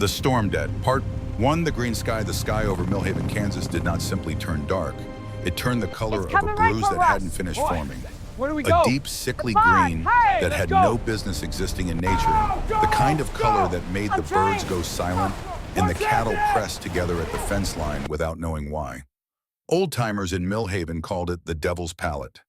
The Storm Debt. Part 1, the green sky. The sky over Millhaven, Kansas did not simply turn dark. It turned the color It's of a coming right bruise for that hadn't us. finished Boy, forming. Where do we A go? deep, sickly Come on, green hey, that let's had go. no business existing in nature. Go, The kind of color go. that made I'm the birds trying. go silent and the What's cattle that? pressed together at the fence line without knowing why. Old-timers in Millhaven called it the Devil's Palette.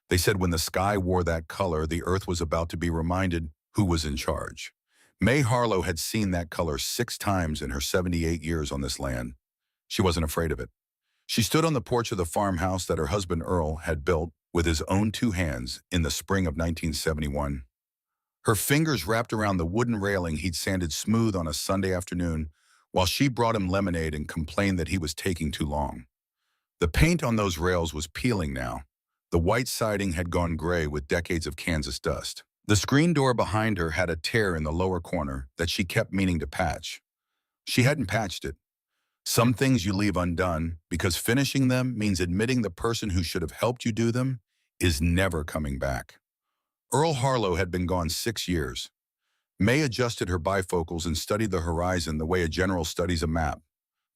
They said when the sky wore that color, the earth was about to be reminded who was in charge. May Harlow had seen that color 6 times in her 78 years on this land. She wasn't afraid of it. She stood on the porch of the farmhouse that her husband Earl had built with his own 2 hands in the spring of 1971. Her fingers wrapped around the wooden railing he'd sanded smooth on a Sunday afternoon while she brought him lemonade and complained that he was taking too long. The paint on those rails was peeling now. The white siding had gone gray with decades of Kansas dust. The screen door behind her had a tear in the lower corner that she kept meaning to patch. She hadn't patched it. Some things you leave undone because finishing them means admitting the person who should have helped you do them is never coming back. Earl Harlow had been gone 6 years. May adjusted her bifocals and studied the horizon the way a general studies a map.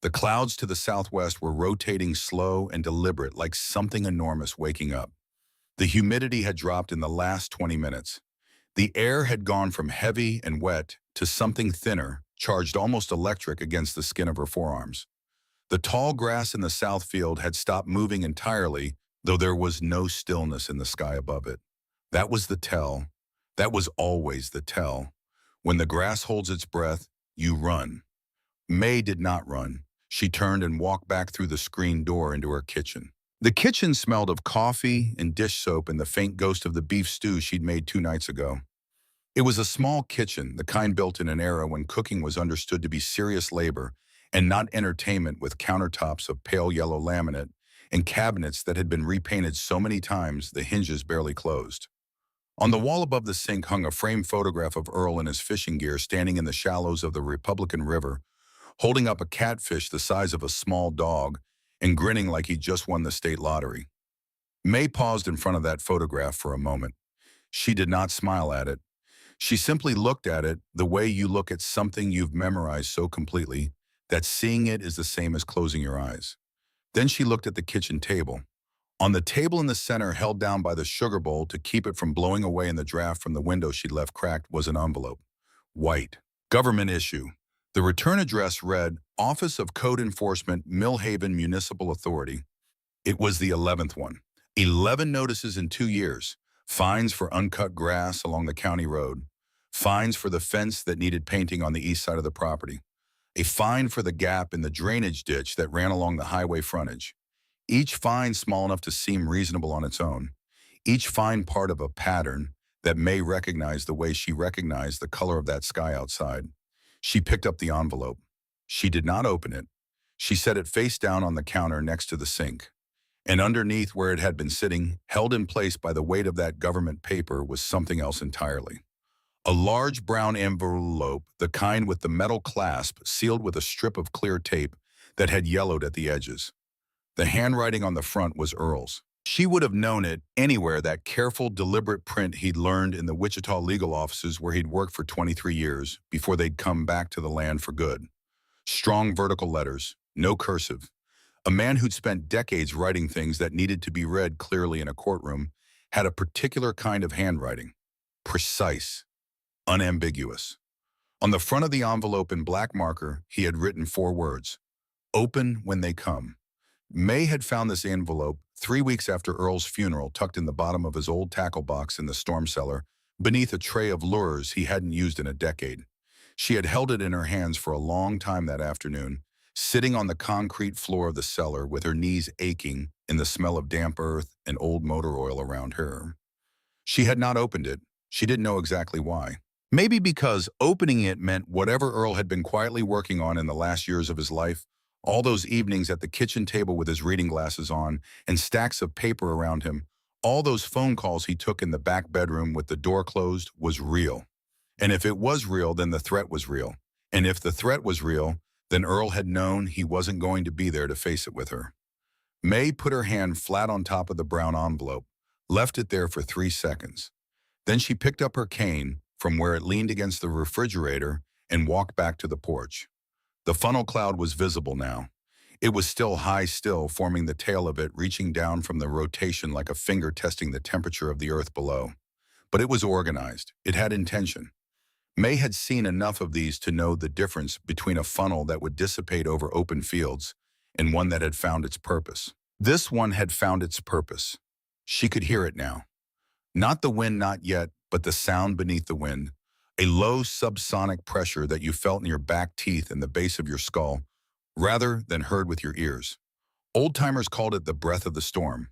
The clouds to the southwest were rotating slow and deliberate like something enormous waking up. The humidity had dropped in the last 20 minutes. The air had gone from heavy and wet to something thinner, charged almost electric against the skin of her forearms. The tall grass in the south field had stopped moving entirely, though there was no stillness in the sky above it. That was the tell. That was always the tell. When the grass holds its breath, you run. May did not run. She turned and walked back through the screen door into her kitchen. The kitchen smelled of coffee and dish soap and the faint ghost of the beef stew she'd made 2 nights ago. It was a small kitchen, the kind built in an era when cooking was understood to be serious labor and not entertainment, with countertops of pale yellow laminate and cabinets that had been repainted so many times the hinges barely closed. On the wall above the sink hung a framed photograph of Earl in his fishing gear standing in the shallows of the Republican River, holding up a catfish the size of a small dog and grinning like he'd just won the state lottery. May paused in front of that photograph for a moment. She did not smile at it. She simply looked at it the way you look at something you've memorized so completely that seeing it is the same as closing your eyes. Then she looked at the kitchen table. On the table in the center, held down by the sugar bowl to keep it from blowing away in the draft from the window she'd left cracked, was an envelope. White. Government issue. The return address read, Office of Code Enforcement, Millhaven Municipal Authority. It was the 11th one. 11 notices in 2 years. Fines for uncut grass along the county road. Fines for the fence that needed painting on the east side of the property. A fine for the gap in the drainage ditch that ran along the highway frontage. Each fine small enough to seem reasonable on its own. Each fine part of a pattern that May recognized the way she recognized the color of that sky outside. She picked up the envelope. She did not open it. She set it face down on the counter next to the sink. And underneath where it had been sitting, held in place by the weight of that government paper, was something else entirely. A large brown envelope, the kind with the metal clasp sealed with a strip of clear tape that had yellowed at the edges. The handwriting on the front was Earl's. She would have known it anywhere, that careful, deliberate print he'd learned in the Wichita legal offices where he'd worked for 23 years before they'd come back to the land for good. Strong vertical letters, no cursive. A man who'd spent decades writing things that needed to be read clearly in a courtroom had a particular kind of handwriting. Precise, unambiguous. On the front of the envelope in black marker, he had written 4 words, Open when they come. May had found this envelope 3 weeks after Earl's funeral, tucked in the bottom of his old tackle box in the storm cellar, beneath a tray of lures he hadn't used in a decade. She had held it in her hands for a long time that afternoon, sitting on the concrete floor of the cellar with her knees aching in the smell of damp earth and old motor oil around her. She had not opened it. She didn't know exactly why. Maybe because opening it meant whatever Earl had been quietly working on in the last years of his life, all those evenings at the kitchen table with his reading glasses on and stacks of paper around him, all those phone calls he took in the back bedroom with the door closed, was real. And if it was real, then the threat was real. And if the threat was real, then Earl had known he wasn't going to be there to face it with her. May put her hand flat on top of the brown envelope, left it there for 3 seconds. Then she picked up her cane from where it leaned against the refrigerator and walked back to the porch. The funnel cloud was visible now. It was still high still, forming the tail of it, reaching down from the rotation like a finger testing the temperature of the earth below. But it was organized. It had intention. May had seen enough of these to know the difference between a funnel that would dissipate over open fields and one that had found its purpose. This one had found its purpose. She could hear it now. Not the wind, not yet, but the sound beneath the wind. A low subsonic pressure that you felt in your back teeth and the base of your skull, rather than heard with your ears. Old-timers called it the breath of the storm.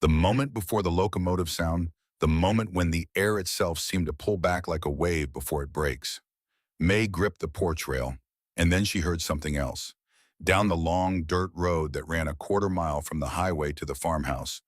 The moment before the locomotive sound, the moment when the air itself seemed to pull back like a wave before it breaks. May gripped the porch rail, and then she heard something else. Down the long dirt road that ran a quarter-mile from the highway to the farmhouse,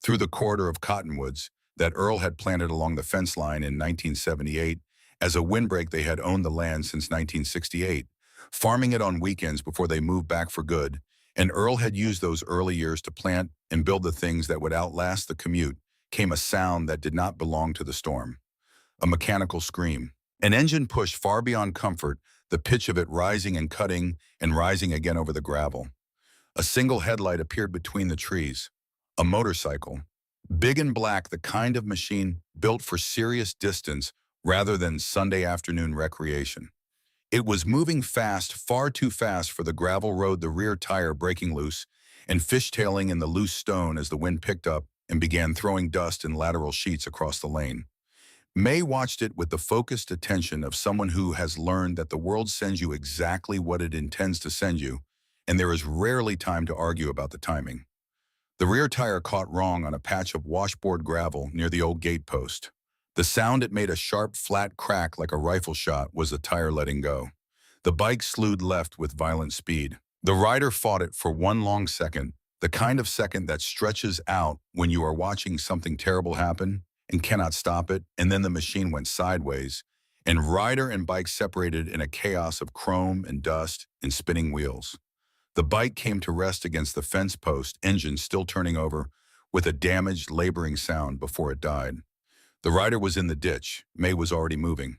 through the corridor of cottonwoods that Earl had planted along the fence line in 1978, as a windbreak they had owned the land since 1968, farming it on weekends before they moved back for good, and Earl had used those early years to plant and build the things that would outlast the commute, came a sound that did not belong to the storm. A mechanical scream. An engine pushed far beyond comfort, the pitch of it rising and cutting and rising again over the gravel. A single headlight appeared between the trees. A motorcycle. Big and black, the kind of machine built for serious distance rather than Sunday afternoon recreation. It was moving fast, far too fast for the gravel road, the rear tire breaking loose and fishtailing in the loose stone as the wind picked up and began throwing dust in lateral sheets across the lane. May watched it with the focused attention of someone who has learned that the world sends you exactly what it intends to send you, and there is rarely time to argue about the timing. The rear tire caught wrong on a patch of washboard gravel near the old gate post. The sound it made, a sharp, flat crack like a rifle shot, was the tire letting go. The bike slewed left with violent speed. The rider fought it for one long second, the kind of second that stretches out when you are watching something terrible happen and cannot stop it, and then the machine went sideways, and rider and bike separated in a chaos of chrome and dust and spinning wheels. The bike came to rest against the fence post, engine still turning over, with a damaged, laboring sound before it died. The rider was in the ditch. May was already moving.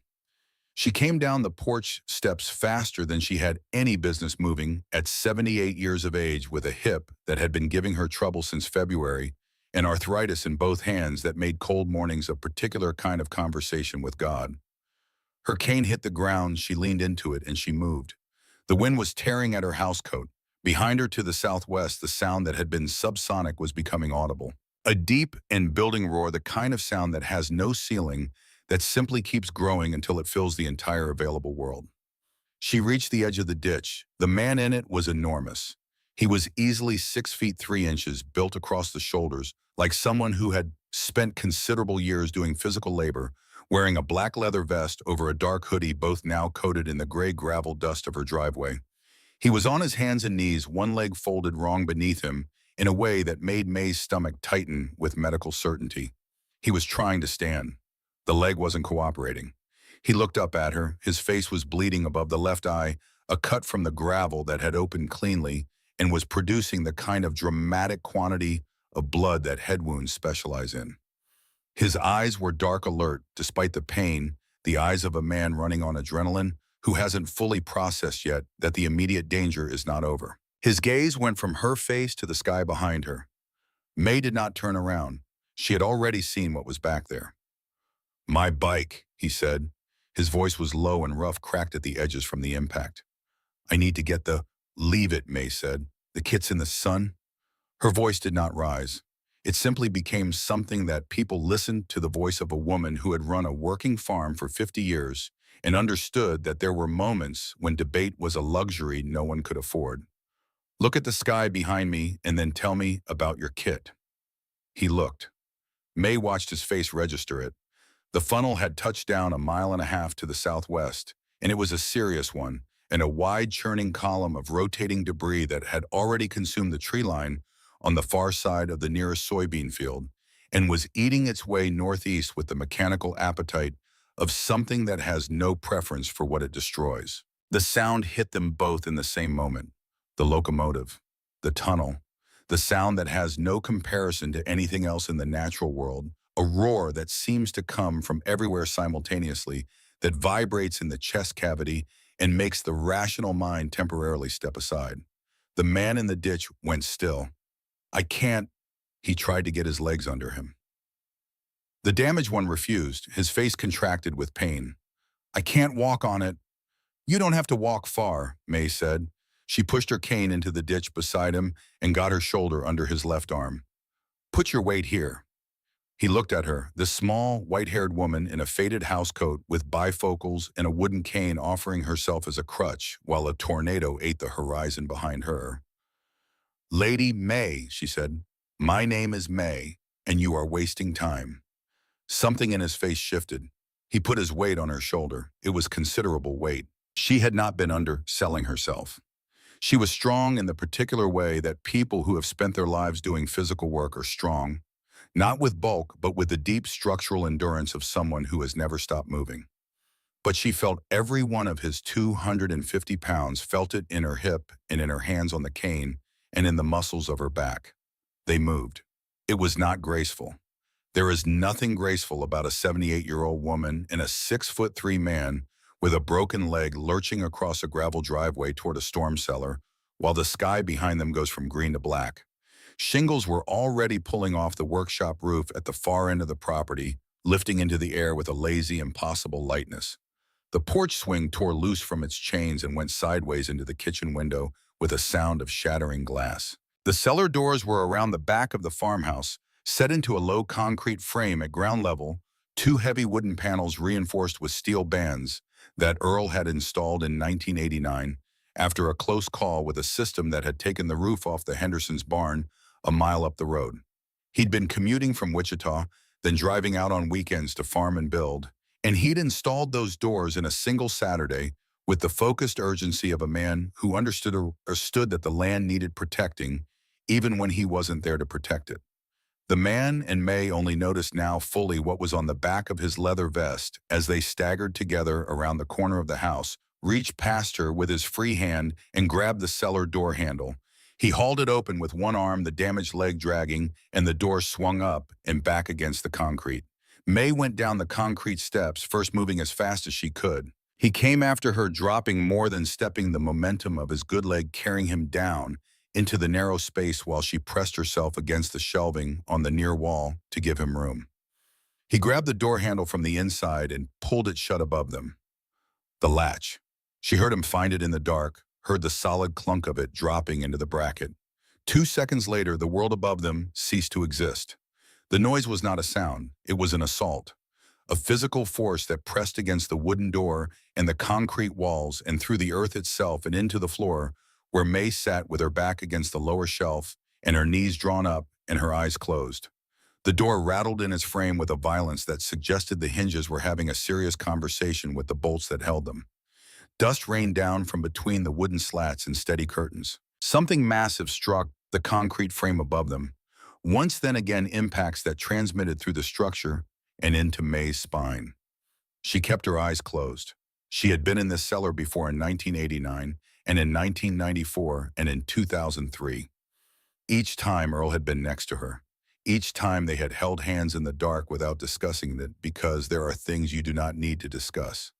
She came down the porch steps faster than she had any business moving at 78 years of age, with a hip that had been giving her trouble since February and arthritis in both hands that made cold mornings a particular kind of conversation with God. Her cane hit the ground, she leaned into it, and she moved. The wind was tearing at her housecoat. Behind her to the southwest, the sound that had been subsonic was becoming audible. A deep and building roar, the kind of sound that has no ceiling, that simply keeps growing until it fills the entire available world. She reached the edge of the ditch. The man in it was enormous. He was easily 6 feet 3 inches, built across the shoulders, like someone who had spent considerable years doing physical labor, wearing a black leather vest over a dark hoodie, both now coated in the gray gravel dust of her driveway. He was on his hands and knees, one leg folded wrong beneath him, in a way that made May's stomach tighten with medical certainty. He was trying to stand. The leg wasn't cooperating. He looked up at her. His face was bleeding above the left eye, a cut from the gravel that had opened cleanly and was producing the kind of dramatic quantity of blood that head wounds specialize in. His eyes were dark alert, despite the pain, the eyes of a man running on adrenaline who hasn't fully processed yet that the immediate danger is not over. His gaze went from her face to the sky behind her. May did not turn around. She had already seen what was back there. "My bike," he said. His voice was low and rough, cracked at the edges from the impact. "I need to get the—" "Leave it," May said. "The kit's in the sun." Her voice did not rise. It simply became something that people listened to, the voice of a woman who had run a working farm for 50 years and understood that there were moments when debate was a luxury no one could afford. "Look at the sky behind me and then tell me about your kit." He looked. May watched his face register it. The funnel had touched down 1.5 miles to the southwest, and it was a serious one, and a wide churning column of rotating debris that had already consumed the tree line on the far side of the nearest soybean field, and was eating its way northeast with the mechanical appetite of something that has no preference for what it destroys. The sound hit them both in the same moment. The locomotive, the tunnel, the sound that has no comparison to anything else in the natural world, a roar that seems to come from everywhere simultaneously, that vibrates in the chest cavity and makes the rational mind temporarily step aside. The man in the ditch went still. I can't. He tried to get his legs under him. The damaged one refused, his face contracted with pain. I can't walk on it. You don't have to walk far, May said. She pushed her cane into the ditch beside him and got her shoulder under his left arm. Put your weight here. He looked at her, this small, white-haired woman in a faded housecoat with bifocals and a wooden cane offering herself as a crutch while a tornado ate the horizon behind her. Lady May, she said, my name is May, and you are wasting time. Something in his face shifted. He put his weight on her shoulder. It was considerable weight. She had not been underselling herself. She was strong in the particular way that people who have spent their lives doing physical work are strong, not with bulk, but with the deep structural endurance of someone who has never stopped moving. But she felt every one of his 250 pounds, felt it in her hip and in her hands on the cane and in the muscles of her back. They moved. It was not graceful. There is nothing graceful about a 78-year-old woman and a 6'3" man with a broken leg lurching across a gravel driveway toward a storm cellar, while the sky behind them goes from green to black. Shingles were already pulling off the workshop roof at the far end of the property, lifting into the air with a lazy, impossible lightness. The porch swing tore loose from its chains and went sideways into the kitchen window with a sound of shattering glass. The cellar doors were around the back of the farmhouse, set into a low concrete frame at ground level, two heavy wooden panels reinforced with steel bands that Earl had installed in 1989 after a close call with a system that had taken the roof off the Henderson's barn a mile up the road. He'd been commuting from Wichita, then driving out on weekends to farm and build, and he'd installed those doors in a single Saturday with the focused urgency of a man who understood that the land needed protecting even when he wasn't there to protect it. The man and May only noticed now fully what was on the back of his leather vest as they staggered together around the corner of the house, reached past her with his free hand and grabbed the cellar door handle. He hauled it open with one arm, the damaged leg dragging, and the door swung up and back against the concrete. May went down the concrete steps, first moving as fast as she could. He came after her, dropping more than stepping, the momentum of his good leg carrying him down into the narrow space while she pressed herself against the shelving on the near wall to give him room. He grabbed the door handle from the inside and pulled it shut above them. The latch. She heard him find it in the dark, heard the solid clunk of it dropping into the bracket. 2 seconds later, the world above them ceased to exist. The noise was not a sound, it was an assault. A physical force that pressed against the wooden door and the concrete walls and through the earth itself and into the floor, where May sat with her back against the lower shelf and her knees drawn up and her eyes closed. The door rattled in its frame with a violence that suggested the hinges were having a serious conversation with the bolts that held them. Dust rained down from between the wooden slats and steady curtains. Something massive struck the concrete frame above them. Once then again, impacts that transmitted through the structure and into May's spine. She kept her eyes closed. She had been in this cellar before in 1989, and in 1994, and in 2003. Each time Earl had been next to her. Each time they had held hands in the dark without discussing it, because there are things you do not need to discuss.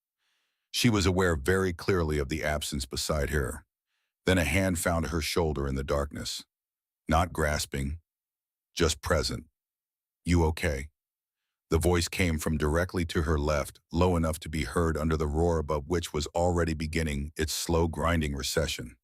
She was aware very clearly of the absence beside her. Then a hand found her shoulder in the darkness. Not grasping, just present. You okay? The voice came from directly to her left, low enough to be heard under the roar above which was already beginning its slow grinding recession.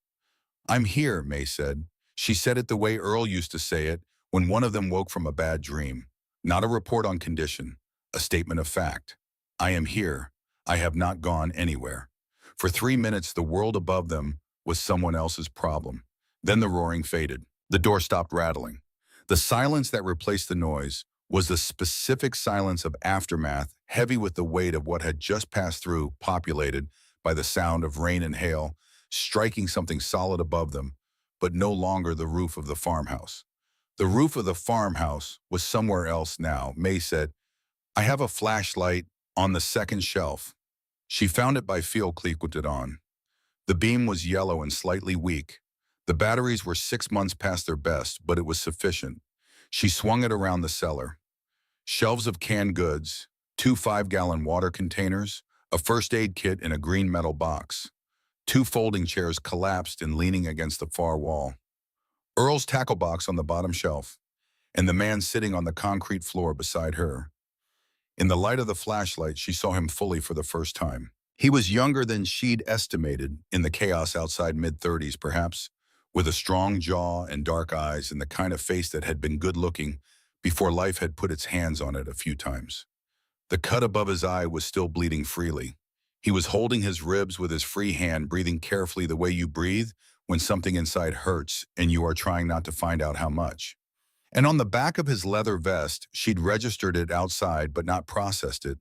I'm here, May said. She said it the way Earl used to say it when one of them woke from a bad dream. Not a report on condition, a statement of fact. I am here. I have not gone anywhere. For 3 minutes, the world above them was someone else's problem. Then the roaring faded. The door stopped rattling. The silence that replaced the noise was the specific silence of aftermath, heavy with the weight of what had just passed through, populated by the sound of rain and hail, striking something solid above them, but no longer the roof of the farmhouse. The roof of the farmhouse was somewhere else now. May said, I have a flashlight on the second shelf. She found it by feel, clicked it on. The beam was yellow and slightly weak. The batteries were 6 months past their best, but it was sufficient. She swung it around the cellar. Shelves of canned goods, 2 5-gallon water containers, a first aid kit in a green metal box. Two folding chairs collapsed and leaning against the far wall. Earl's tackle box on the bottom shelf, and the man sitting on the concrete floor beside her. In the light of the flashlight, she saw him fully for the first time. He was younger than she'd estimated, in the chaos outside mid-30s perhaps, with a strong jaw and dark eyes and the kind of face that had been good-looking before life had put its hands on it a few times. The cut above his eye was still bleeding freely. He was holding his ribs with his free hand, breathing carefully the way you breathe when something inside hurts and you are trying not to find out how much. And on the back of his leather vest, she'd registered it outside but not processed it.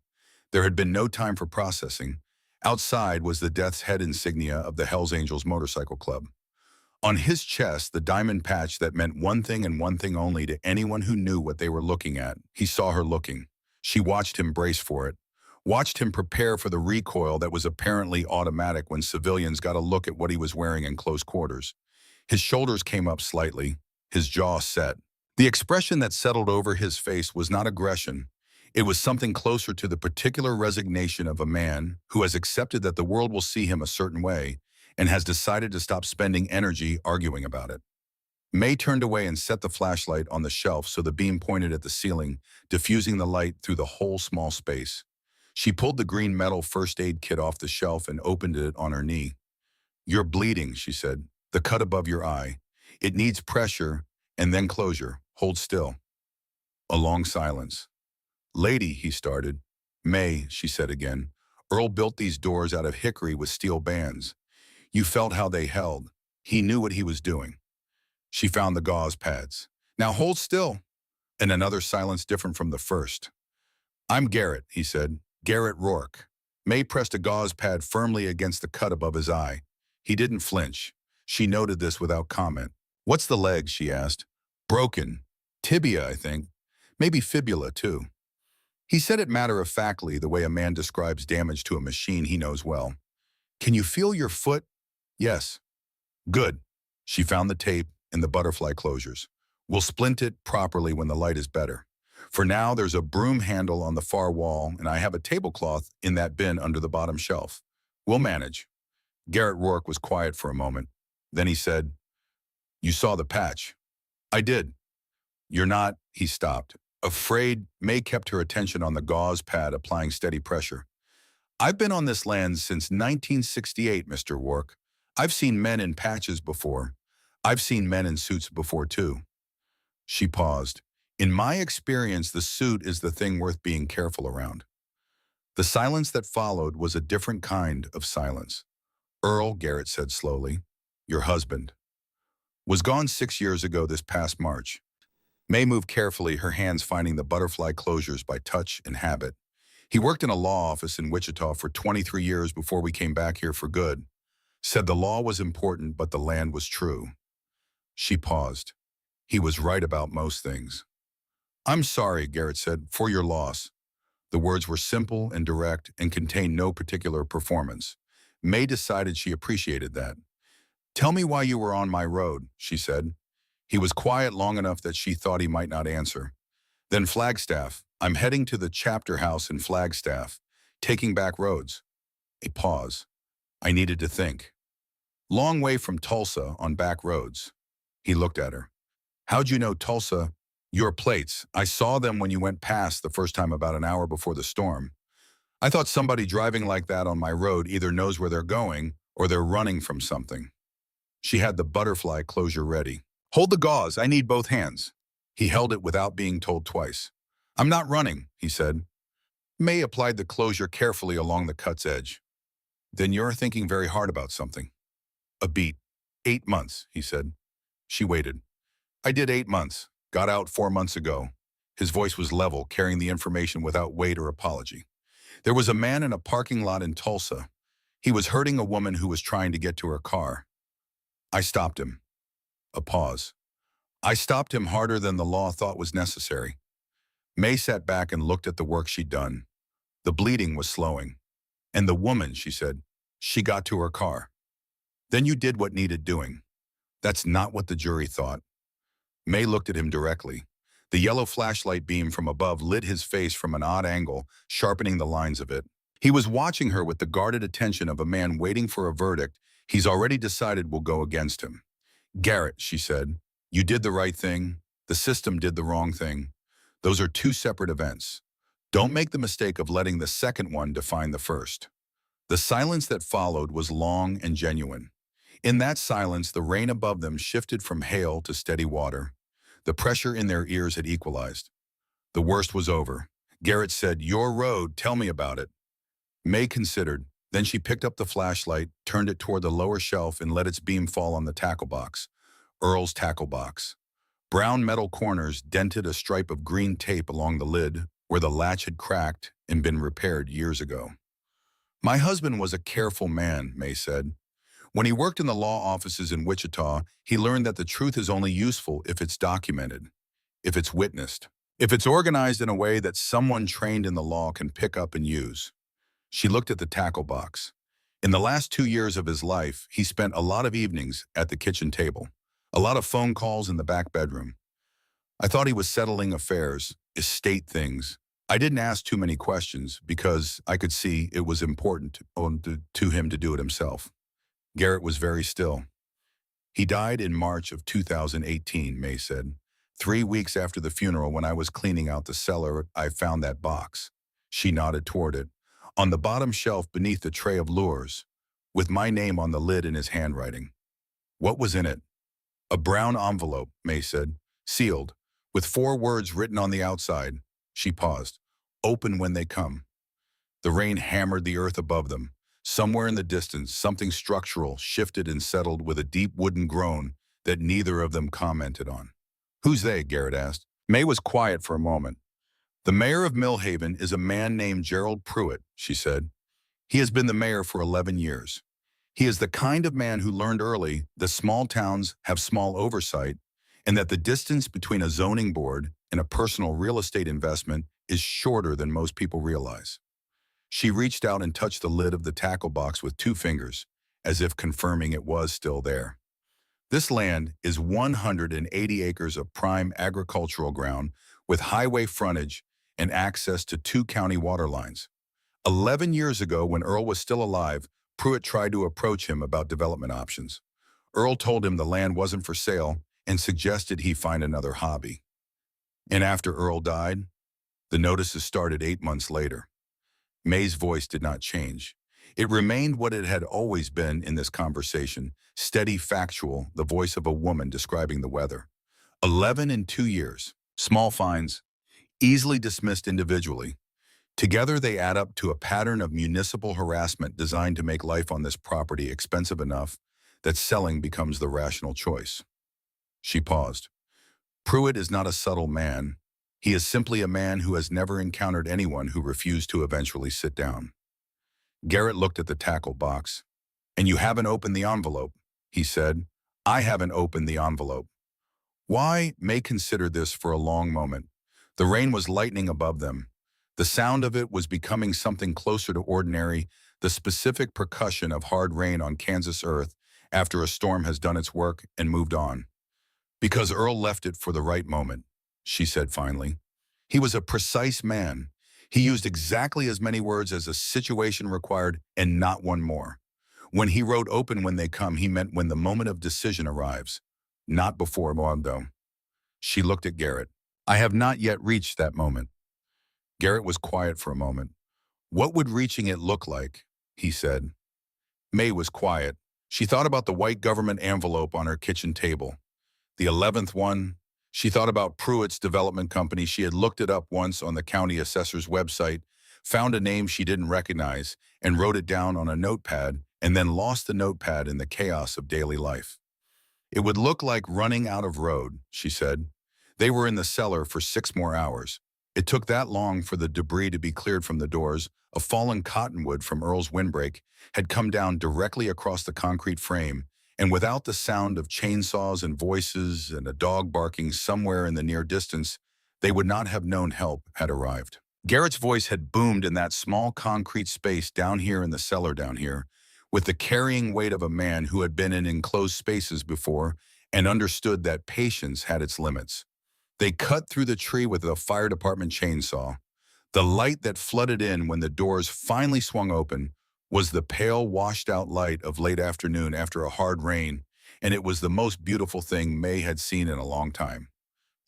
There had been no time for processing. Outside was the death's head insignia of the Hells Angels Motorcycle Club. On his chest, the diamond patch that meant one thing and one thing only to anyone who knew what they were looking at. He saw her looking. She watched him brace for it, watched him prepare for the recoil that was apparently automatic when civilians got a look at what he was wearing in close quarters. His shoulders came up slightly, his jaw set. The expression that settled over his face was not aggression. It was something closer to the particular resignation of a man who has accepted that the world will see him a certain way and has decided to stop spending energy arguing about it. May turned away and set the flashlight on the shelf so the beam pointed at the ceiling, diffusing the light through the whole small space. She pulled the green metal first aid kit off the shelf and opened it on her knee. "You're bleeding," she said. "The cut above your eye. It needs pressure and then closure. Hold still." A long silence. "Lady," he started. "May," she said again. "Earl built these doors out of hickory with steel bands. You felt how they held. He knew what he was doing." She found the gauze pads. "Now hold still." And another silence different from the first. "I'm Garrett," he said. "Garrett Rourke." May pressed a gauze pad firmly against the cut above his eye. He didn't flinch. She noted this without comment. "What's the leg?" she asked. "Broken. Tibia, I think. Maybe fibula, too." He said it matter-of-factly, the way a man describes damage to a machine he knows well. "Can you feel your foot?" "Yes." "Good." She found the tape and the butterfly closures. "We'll splint it properly when the light is better. For now, there's a broom handle on the far wall, and I have a tablecloth in that bin under the bottom shelf. We'll manage." Garrett Rourke was quiet for a moment. Then he said, "You saw the patch." "I did." "You're not," he stopped. Afraid, May kept her attention on the gauze pad, applying steady pressure. "I've been on this land since 1968, Mr. Rourke. I've seen men in patches before. I've seen men in suits before, too." She paused. "In my experience, the suit is the thing worth being careful around." The silence that followed was a different kind of silence. "Earl," Garrett said slowly, "your husband was gone 6 years ago this past March." May moved carefully, her hands finding the butterfly closures by touch and habit. "He worked in a law office in Wichita for 23 years before we came back here for good. Said the law was important, but the land was true." She paused. "He was right about most things." "I'm sorry," Garrett said, "for your loss." The words were simple and direct and contained no particular performance. May decided she appreciated that. "Tell me why you were on my road," she said. He was quiet long enough that she thought he might not answer. "Then Flagstaff. I'm heading to the chapter house in Flagstaff, taking back roads." A pause. I needed to think. "Long way from Tulsa on back roads." He looked at her. "How'd you know Tulsa?" "Your plates. I saw them when you went past the first time about an hour before the storm. I thought somebody driving like that on my road either knows where they're going or they're running from something." She had the butterfly closure ready. "Hold the gauze, I need both hands." He held it without being told twice. "I'm not running," he said. May applied the closure carefully along the cut's edge. "Then you're thinking very hard about something." "A beat. 8 months," he said. She waited. "I did 8 months. Got out 4 months ago." His voice was level, carrying the information without weight or apology. "There was a man in a parking lot in Tulsa. He was hurting a woman who was trying to get to her car. I stopped him." A pause. "I stopped him harder than the law thought was necessary." May sat back and looked at the work she'd done. The bleeding was slowing. "And the woman," she said, "she got to her car. Then you did what needed doing." "That's not what the jury thought." May looked at him directly. The yellow flashlight beam from above lit his face from an odd angle, sharpening the lines of it. He was watching her with the guarded attention of a man waiting for a verdict, He's already decided we'll go against him. Garrett, she said, you did the right thing. The system did the wrong thing. Those are two separate events. Don't make the mistake of letting the second one define the first. The silence that followed was long and genuine. In that silence, the rain above them shifted from hail to steady water. The pressure in their ears had equalized. The worst was over. Garrett said, your road, tell me about it. May considered. Then she picked up the flashlight, turned it toward the lower shelf, and let its beam fall on the tackle box. Earl's tackle box. Brown metal corners dented a stripe of green tape along the lid where the latch had cracked and been repaired years ago. My husband was a careful man, May said. When he worked in the law offices in Wichita, he learned that the truth is only useful if it's documented, if it's witnessed, if it's organized in a way that someone trained in the law can pick up and use. She looked at the tackle box. In the last 2 years of his life, he spent a lot of evenings at the kitchen table, a lot of phone calls in the back bedroom. I thought he was settling affairs, estate things. I didn't ask too many questions because I could see it was important to him to do it himself. Garrett was very still. He died in March of 2018, May said. 3 weeks after the funeral, when I was cleaning out the cellar, I found that box. She nodded toward it. On the bottom shelf beneath the tray of lures, with my name on the lid in his handwriting. What was in it? A brown envelope, May said, sealed, with 4 words written on the outside. She paused. Open when they come. The rain hammered the earth above them. Somewhere in the distance, something structural shifted and settled with a deep wooden groan that neither of them commented on. Who's they? Garrett asked. May was quiet for a moment. The mayor of Millhaven is a man named Gerald Pruitt, she said. He has been the mayor for 11 years. He is the kind of man who learned early that small towns have small oversight and that the distance between a zoning board and a personal real estate investment is shorter than most people realize. She reached out and touched the lid of the tackle box with 2 fingers, as if confirming it was still there. This land is 180 acres of prime agricultural ground with highway frontage and access to 2 county water lines. 11 years ago, when Earl was still alive, Pruitt tried to approach him about development options. Earl told him the land wasn't for sale and suggested he find another hobby. And after Earl died, the notices started 8 months later. May's voice did not change. It remained what it had always been in this conversation, steady, factual, the voice of a woman describing the weather. 11 in 2 years. Small fines, easily dismissed individually. Together they add up to a pattern of municipal harassment designed to make life on this property expensive enough that selling becomes the rational choice. She paused. Pruitt is not a subtle man. He is simply a man who has never encountered anyone who refused to eventually sit down. Garrett looked at the tackle box. And you haven't opened the envelope, he said. I haven't opened the envelope. Why? May considered this for a long moment. The rain was lightning above them. The sound of it was becoming something closer to ordinary, the specific percussion of hard rain on Kansas earth after a storm has done its work and moved on. Because Earl left it for the right moment, she said finally. He was a precise man. He used exactly as many words as a situation required and not one more. When he wrote open when they come, he meant when the moment of decision arrives, not before though. She looked at Garrett. I have not yet reached that moment. Garrett was quiet for a moment. What would reaching it look like? He said. May was quiet. She thought about the white government envelope on her kitchen table. The 11th one. She thought about Pruitt's development company. She had looked it up once on the county assessor's website, found a name she didn't recognize, and wrote it down on a notepad, and then lost the notepad in the chaos of daily life. It would look like running out of road, she said. They were in the cellar for 6 more hours. It took that long for the debris to be cleared from the doors. A fallen cottonwood from Earl's windbreak had come down directly across the concrete frame, and without the sound of chainsaws and voices and a dog barking somewhere in the near distance, they would not have known help had arrived. Garrett's voice had boomed in that small concrete space down here in the cellar down here, with the carrying weight of a man who had been in enclosed spaces before and understood that patience had its limits. They cut through the tree with a fire department chainsaw. The light that flooded in when the doors finally swung open was the pale, washed-out light of late afternoon after a hard rain, and it was the most beautiful thing May had seen in a long time.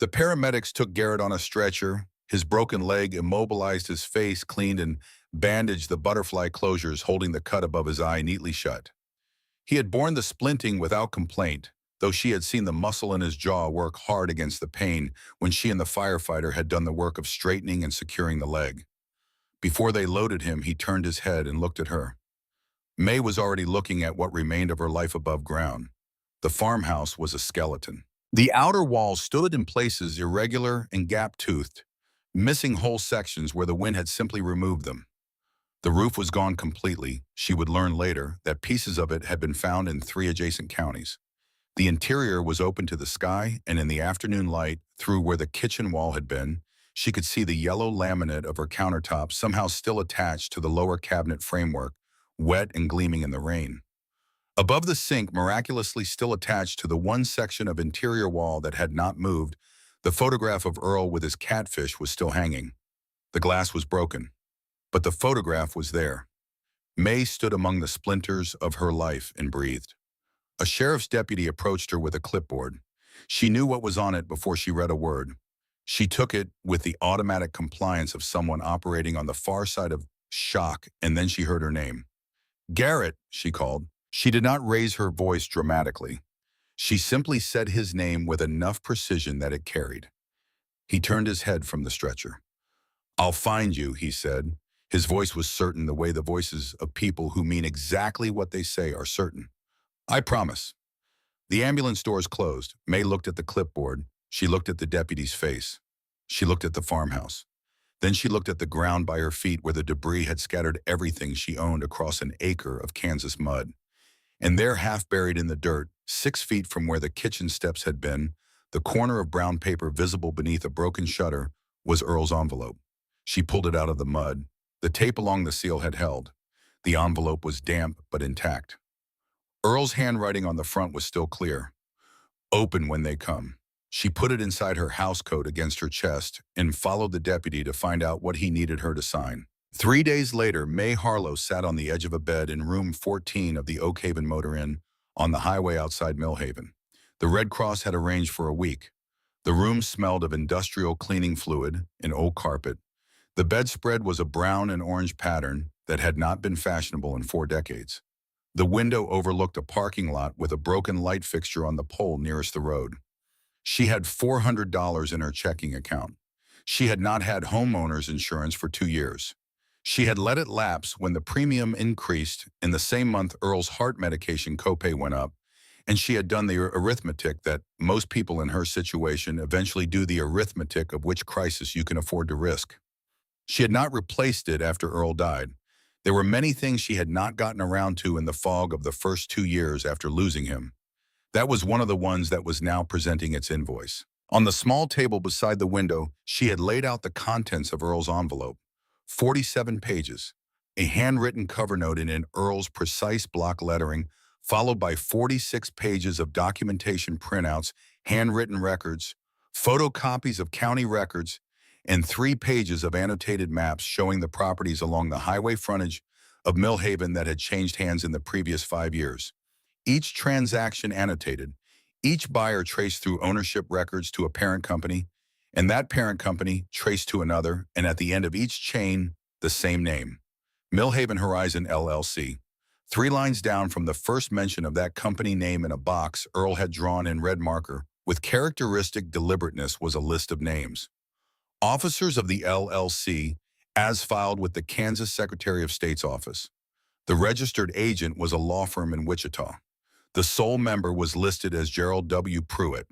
The paramedics took Garrett on a stretcher. His broken leg immobilized, his face cleaned, and bandaged the butterfly closures holding the cut above his eye neatly shut. He had borne the splinting without complaint, though she had seen the muscle in his jaw work hard against the pain when she and the firefighter had done the work of straightening and securing the leg. Before they loaded him, he turned his head and looked at her. May was already looking at what remained of her life above ground. The farmhouse was a skeleton. The outer walls stood in places irregular and gap-toothed, missing whole sections where the wind had simply removed them. The roof was gone completely. She would learn later that pieces of it had been found in 3 adjacent counties. The interior was open to the sky, and in the afternoon light, through where the kitchen wall had been, she could see the yellow laminate of her countertop somehow still attached to the lower cabinet framework, wet and gleaming in the rain. Above the sink, miraculously still attached to the one section of interior wall that had not moved, the photograph of Earl with his catfish was still hanging. The glass was broken, but the photograph was there. May stood among the splinters of her life and breathed. A sheriff's deputy approached her with a clipboard. She knew what was on it before she read a word. She took it with the automatic compliance of someone operating on the far side of shock, and then she heard her name. "Garrett," she called. She did not raise her voice dramatically. She simply said his name with enough precision that it carried. He turned his head from the stretcher. "I'll find you," he said. His voice was certain, the way the voices of people who mean exactly what they say are certain. "I promise." The ambulance doors closed. May looked at the clipboard. She looked at the deputy's face. She looked at the farmhouse. Then she looked at the ground by her feet where the debris had scattered everything she owned across an acre of Kansas mud. And there, half buried in the dirt, 6 feet from where the kitchen steps had been, the corner of brown paper visible beneath a broken shutter, was Earl's envelope. She pulled it out of the mud. The tape along the seal had held. The envelope was damp but intact. Earl's handwriting on the front was still clear. "Open when they come." She put it inside her housecoat against her chest and followed the deputy to find out what he needed her to sign. 3 days later, May Harlow sat on the edge of a bed in room 14 of the Oak Haven Motor Inn on the highway outside Millhaven. The Red Cross had arranged for a week. The room smelled of industrial cleaning fluid and old carpet. The bedspread was a brown and orange pattern that had not been fashionable in 4 decades. The window overlooked a parking lot with a broken light fixture on the pole nearest the road. She had $400 in her checking account. She had not had homeowner's insurance for 2 years. She had let it lapse when the premium increased. In the same month, Earl's heart medication copay went up, and she had done the arithmetic that most people in her situation eventually do, the arithmetic of which crisis you can afford to risk. She had not replaced it after Earl died. There were many things she had not gotten around to in the fog of the first 2 years after losing him. That was one of the ones that was now presenting its invoice. On the small table beside the window, she had laid out the contents of Earl's envelope. 47 pages, a handwritten cover note in Earl's precise block lettering, followed by 46 pages of documentation printouts, handwritten records, photocopies of county records, and 3 pages of annotated maps showing the properties along the highway frontage of Millhaven that had changed hands in the previous 5 years. Each transaction annotated, each buyer traced through ownership records to a parent company, and that parent company traced to another, and at the end of each chain, the same name, Millhaven Horizon LLC. 3 lines down from the first mention of that company name in a box Earl had drawn in red marker, with characteristic deliberateness, was a list of names. Officers of the LLC, as filed with the Kansas Secretary of State's office. The registered agent was a law firm in Wichita. The sole member was listed as Gerald W. Pruitt.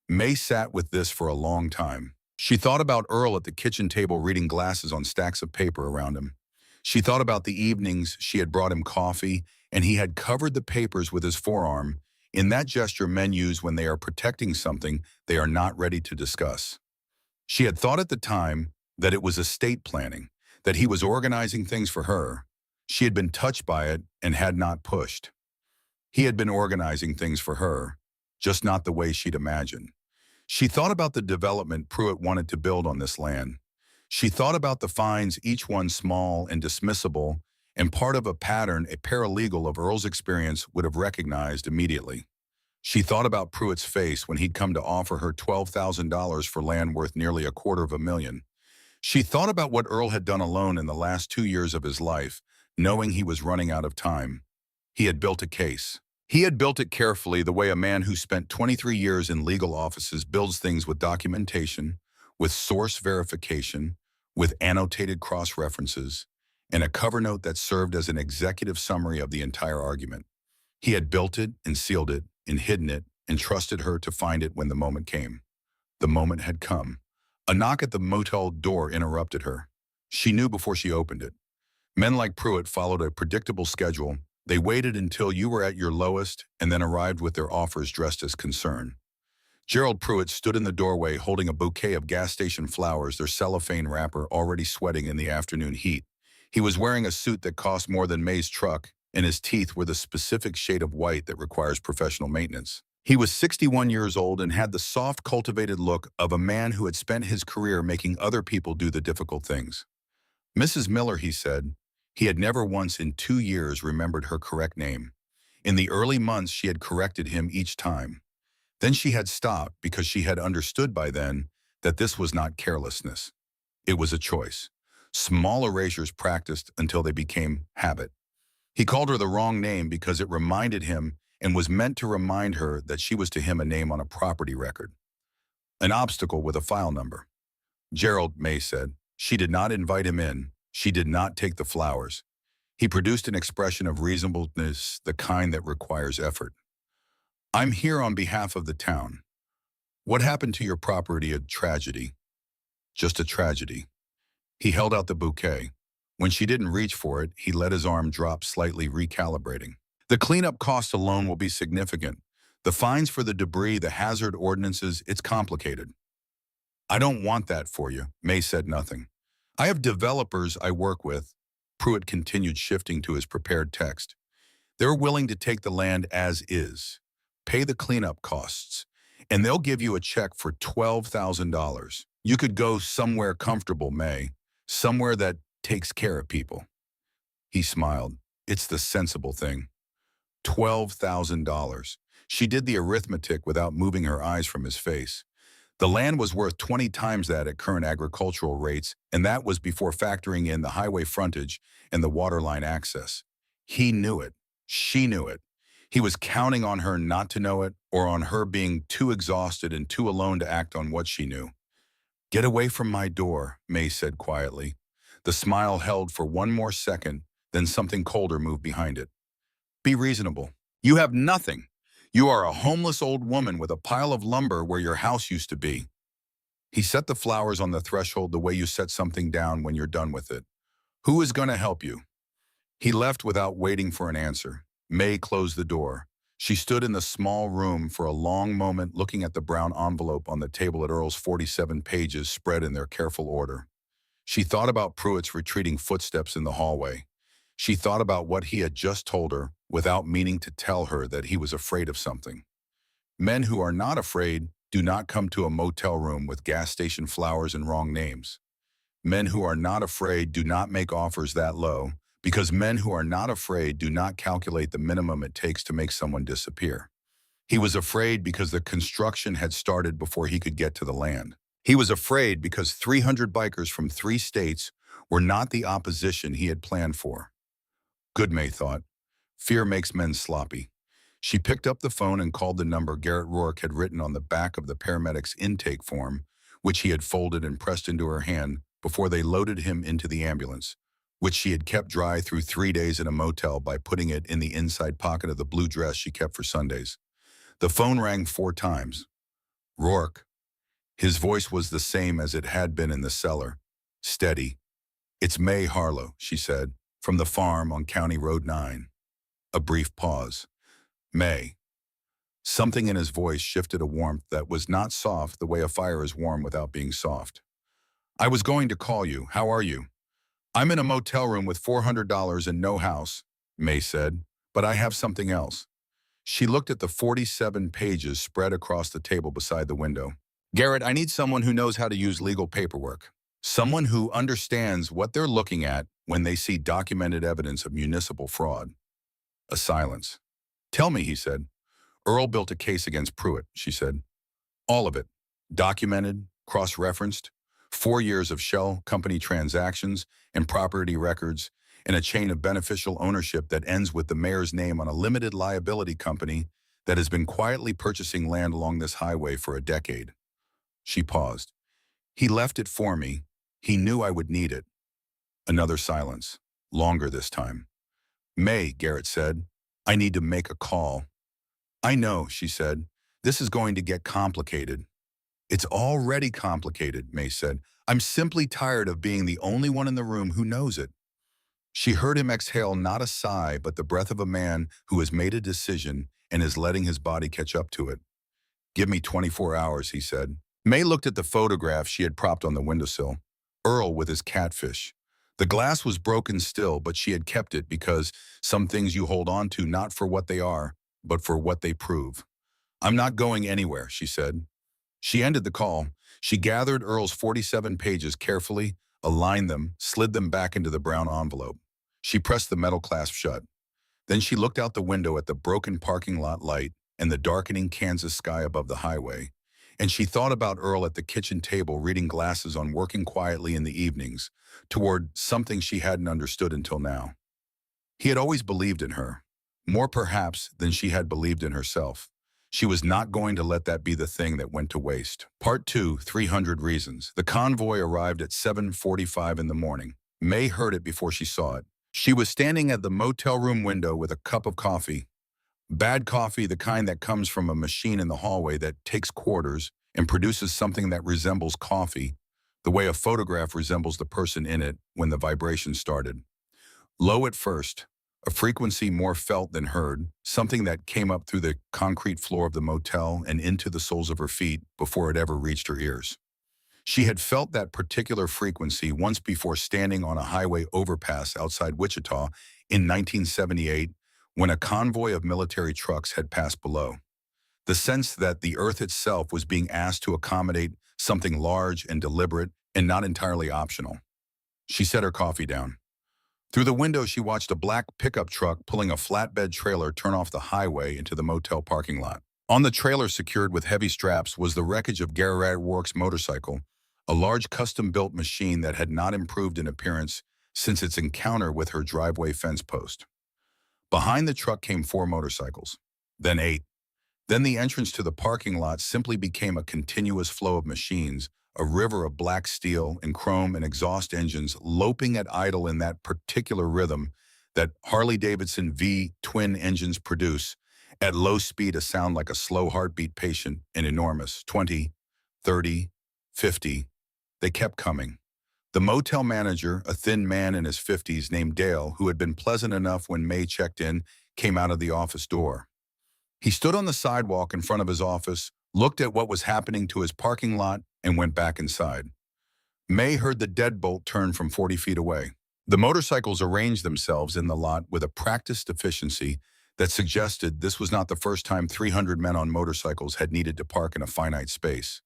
May sat with this for a long time. She thought about Earl at the kitchen table reading glasses on stacks of paper around him. She thought about the evenings she had brought him coffee, and he had covered the papers with his forearm, in that gesture men use when they are protecting something they are not ready to discuss. She had thought at the time that it was estate planning, that he was organizing things for her. She had been touched by it and had not pushed. He had been organizing things for her, just not the way she'd imagined. She thought about the development Pruitt wanted to build on this land. She thought about the fines, each one small and dismissible, and part of a pattern a paralegal of Earl's experience would have recognized immediately. She thought about Pruitt's face when he'd come to offer her $12,000 for land worth nearly $250,000. She thought about what Earl had done alone in the last 2 years of his life, knowing he was running out of time. He had built a case. He had built it carefully the way a man who spent 23 years in legal offices builds things with documentation, with source verification, with annotated cross-references, and a cover note that served as an executive summary of the entire argument. He had built it and sealed it and hidden it and trusted her to find it when the moment came. The moment had come. A knock at the motel door interrupted her. She knew before she opened it. Men like Pruitt followed a predictable schedule. They waited until you were at your lowest and then arrived with their offers dressed as concern. Gerald Pruitt stood in the doorway holding a bouquet of gas station flowers, their cellophane wrapper already sweating in the afternoon heat. He was wearing a suit that cost more than May's truck, and his teeth were the specific shade of white that requires professional maintenance. He was 61 years old and had the soft, cultivated look of a man who had spent his career making other people do the difficult things. Mrs. Miller, he said. He had never once in 2 years remembered her correct name. In the early months, she had corrected him each time. Then she had stopped because she had understood by then that this was not carelessness. It was a choice. Small erasures practiced until they became habit. He called her the wrong name because it reminded him and was meant to remind her that she was to him a name on a property record. An obstacle with a file number. Gerald, May said. She did not invite him in. She did not take the flowers. He produced an expression of reasonableness, the kind that requires effort. I'm here on behalf of the town. What happened to your property? A tragedy. Just a tragedy. He held out the bouquet. When she didn't reach for it, he let his arm drop slightly, recalibrating. The cleanup cost alone will be significant. The fines for the debris, the hazard ordinances, it's complicated. I don't want that for you. May said nothing. I have developers I work with. Pruitt continued, shifting to his prepared text. They're willing to take the land as is, pay the cleanup costs, and they'll give you a check for $12,000. You could go somewhere comfortable, May, somewhere that takes care of people. He smiled. It's the sensible thing. $12,000. She did the arithmetic without moving her eyes from his face. The land was worth 20 times that at current agricultural rates, and that was before factoring in the highway frontage and the waterline access. He knew it. She knew it. He was counting on her not to know it, or on her being too exhausted and too alone to act on what she knew. Get away from my door, May said quietly. The smile held for one more second, then something colder moved behind it. Be reasonable. You have nothing. You are a homeless old woman with a pile of lumber where your house used to be. He set the flowers on the threshold the way you set something down when you're done with it. Who is going to help you? He left without waiting for an answer. May closed the door. She stood in the small room for a long moment, looking at the brown envelope on the table at Earl's 47 pages spread in their careful order. She thought about Pruitt's retreating footsteps in the hallway. She thought about what he had just told her, without meaning to tell her that he was afraid of something. Men who are not afraid do not come to a motel room with gas station flowers and wrong names. Men who are not afraid do not make offers that low, because men who are not afraid do not calculate the minimum it takes to make someone disappear. He was afraid because the construction had started before he could get to the land. He was afraid because 300 bikers from 3 states were not the opposition he had planned for. Good, May thought. Fear makes men sloppy. She picked up the phone and called the number Garrett Rourke had written on the back of the paramedic's intake form, which he had folded and pressed into her hand before they loaded him into the ambulance, which she had kept dry through 3 days in a motel by putting it in the inside pocket of the blue dress she kept for Sundays. The phone rang 4 times. Rourke. His voice was the same as it had been in the cellar. Steady. It's May Harlow, she said, from the farm on County Road 9. A brief pause. May. Something in his voice shifted a warmth that was not soft the way a fire is warm without being soft. I was going to call you. How are you? I'm in a motel room with $400 and no house, May said, but I have something else. She looked at the 47 pages spread across the table beside the window. Garrett, I need someone who knows how to use legal paperwork. Someone who understands what they're looking at when they see documented evidence of municipal fraud. A silence. Tell me, he said. Earl built a case against Pruitt, she said. All of it. Documented, cross-referenced, 4 years of shell company transactions and property records, and a chain of beneficial ownership that ends with the mayor's name on a limited liability company that has been quietly purchasing land along this highway for a decade. She paused. He left it for me. He knew I would need it. Another silence. Longer this time. May, Garrett said. I need to make a call. I know, she said. This is going to get complicated. It's already complicated, May said. I'm simply tired of being the only one in the room who knows it. She heard him exhale not a sigh, but the breath of a man who has made a decision and is letting his body catch up to it. Give me 24 hours, he said. May looked at the photograph she had propped on the windowsill. Earl with his catfish. The glass was broken still, but she had kept it because some things you hold on to not for what they are, but for what they prove. I'm not going anywhere, she said. She ended the call. She gathered Earl's 47 pages carefully, aligned them, slid them back into the brown envelope. She pressed the metal clasp shut. Then she looked out the window at the broken parking lot light and the darkening Kansas sky above the highway. And she thought about Earl at the kitchen table reading glasses on working quietly in the evenings, toward something she hadn't understood until now. He had always believed in her, more perhaps than she had believed in herself. She was not going to let that be the thing that went to waste. Part 2, 300 Reasons. The convoy arrived at 7:45 in the morning. May heard it before she saw it. She was standing at the motel room window with a cup of coffee. Bad coffee, the kind that comes from a machine in the hallway that takes quarters and produces something that resembles coffee, the way a photograph resembles the person in it when the vibration started. Low at first, a frequency more felt than heard, something that came up through the concrete floor of the motel and into the soles of her feet before it ever reached her ears. She had felt that particular frequency once before standing on a highway overpass outside Wichita in 1978 when a convoy of military trucks had passed below. The sense that the earth itself was being asked to accommodate something large and deliberate and not entirely optional. She set her coffee down. Through the window, she watched a black pickup truck pulling a flatbed trailer turn off the highway into the motel parking lot. On the trailer, secured with heavy straps, was the wreckage of Garrett Rourke's motorcycle, a large custom-built machine that had not improved in appearance since its encounter with her driveway fence post. Behind the truck came 4 motorcycles, then 8. Then the entrance to the parking lot simply became a continuous flow of machines, a river of black steel and chrome and exhaust engines loping at idle in that particular rhythm that Harley-Davidson V twin engines produce, at low speed a sound like a slow heartbeat patient and enormous, 20, 30, 50. They kept coming. The motel manager, a thin man in his 50s named Dale, who had been pleasant enough when May checked in, came out of the office door. He stood on the sidewalk in front of his office, looked at what was happening to his parking lot, and went back inside. May heard the deadbolt turn from 40 feet away. The motorcycles arranged themselves in the lot with a practiced efficiency that suggested this was not the first time 300 men on motorcycles had needed to park in a finite space.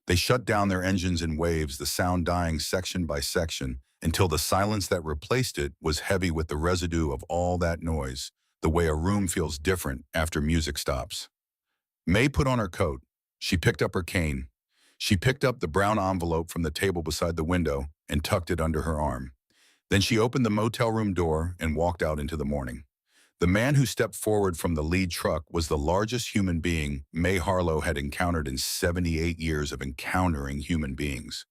They shut down their engines in waves, the sound dying section by section, until the silence that replaced it was heavy with the residue of all that noise, the way a room feels different after music stops. May put on her coat. She picked up her cane. She picked up the brown envelope from the table beside the window and tucked it under her arm. Then she opened the motel room door and walked out into the morning. The man who stepped forward from the lead truck was the largest human being May Harlow had encountered in 78 years of encountering human beings.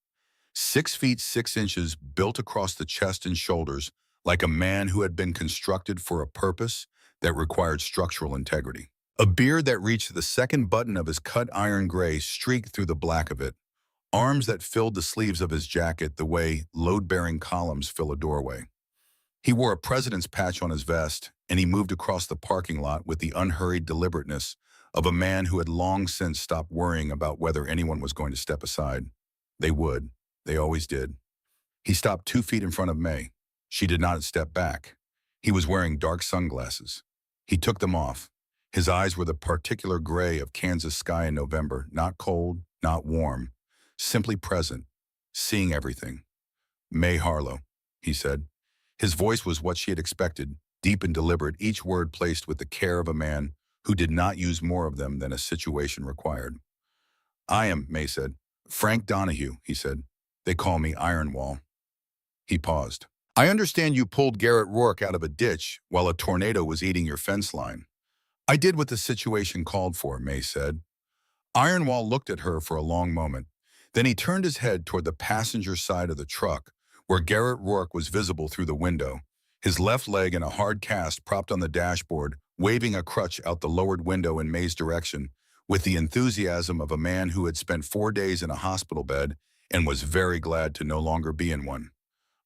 6 feet 6 inches, built across the chest and shoulders, like a man who had been constructed for a purpose that required structural integrity. A beard that reached the second button of his cut iron gray streaked through the black of it. Arms that filled the sleeves of his jacket the way load-bearing columns fill a doorway. He wore a president's patch on his vest, and he moved across the parking lot with the unhurried deliberateness of a man who had long since stopped worrying about whether anyone was going to step aside. They would. They always did. He stopped 2 feet in front of May. She did not step back. He was wearing dark sunglasses. He took them off. His eyes were the particular gray of Kansas sky in November, not cold, not warm, simply present, seeing everything. May Harlow, he said. His voice was what she had expected, deep and deliberate, each word placed with the care of a man who did not use more of them than a situation required. I am, May said. Frank Donahue, he said. They call me Ironwall. He paused. I understand you pulled Garrett Rourke out of a ditch while a tornado was eating your fence line. I did what the situation called for, May said. Ironwall looked at her for a long moment. Then he turned his head toward the passenger side of the truck, where Garrett Rourke was visible through the window, his left leg in a hard cast propped on the dashboard, waving a crutch out the lowered window in May's direction, with the enthusiasm of a man who had spent 4 days in a hospital bed and was very glad to no longer be in one.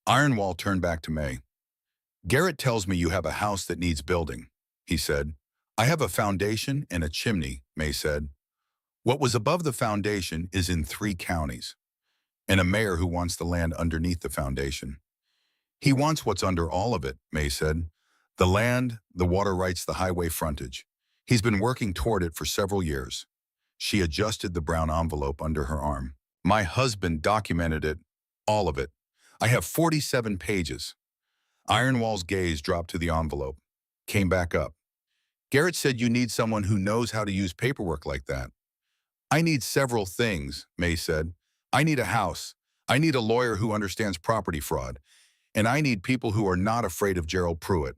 Ironwall turned back to May. Garrett tells me you have a house that needs building, he said. I have a foundation and a chimney, May said. What was above the foundation is in 3 counties, and a mayor who wants the land underneath the foundation. He wants what's under all of it, May said. The land, the water rights, the highway frontage. He's been working toward it for several years. She adjusted the brown envelope under her arm. My husband documented it, all of it. I have 47 pages. Ironwall's gaze dropped to the envelope, came back up. Garrett said you need someone who knows how to use paperwork like that. I need several things, May said. I need a house. I need a lawyer who understands property fraud. And I need people who are not afraid of Gerald Pruitt.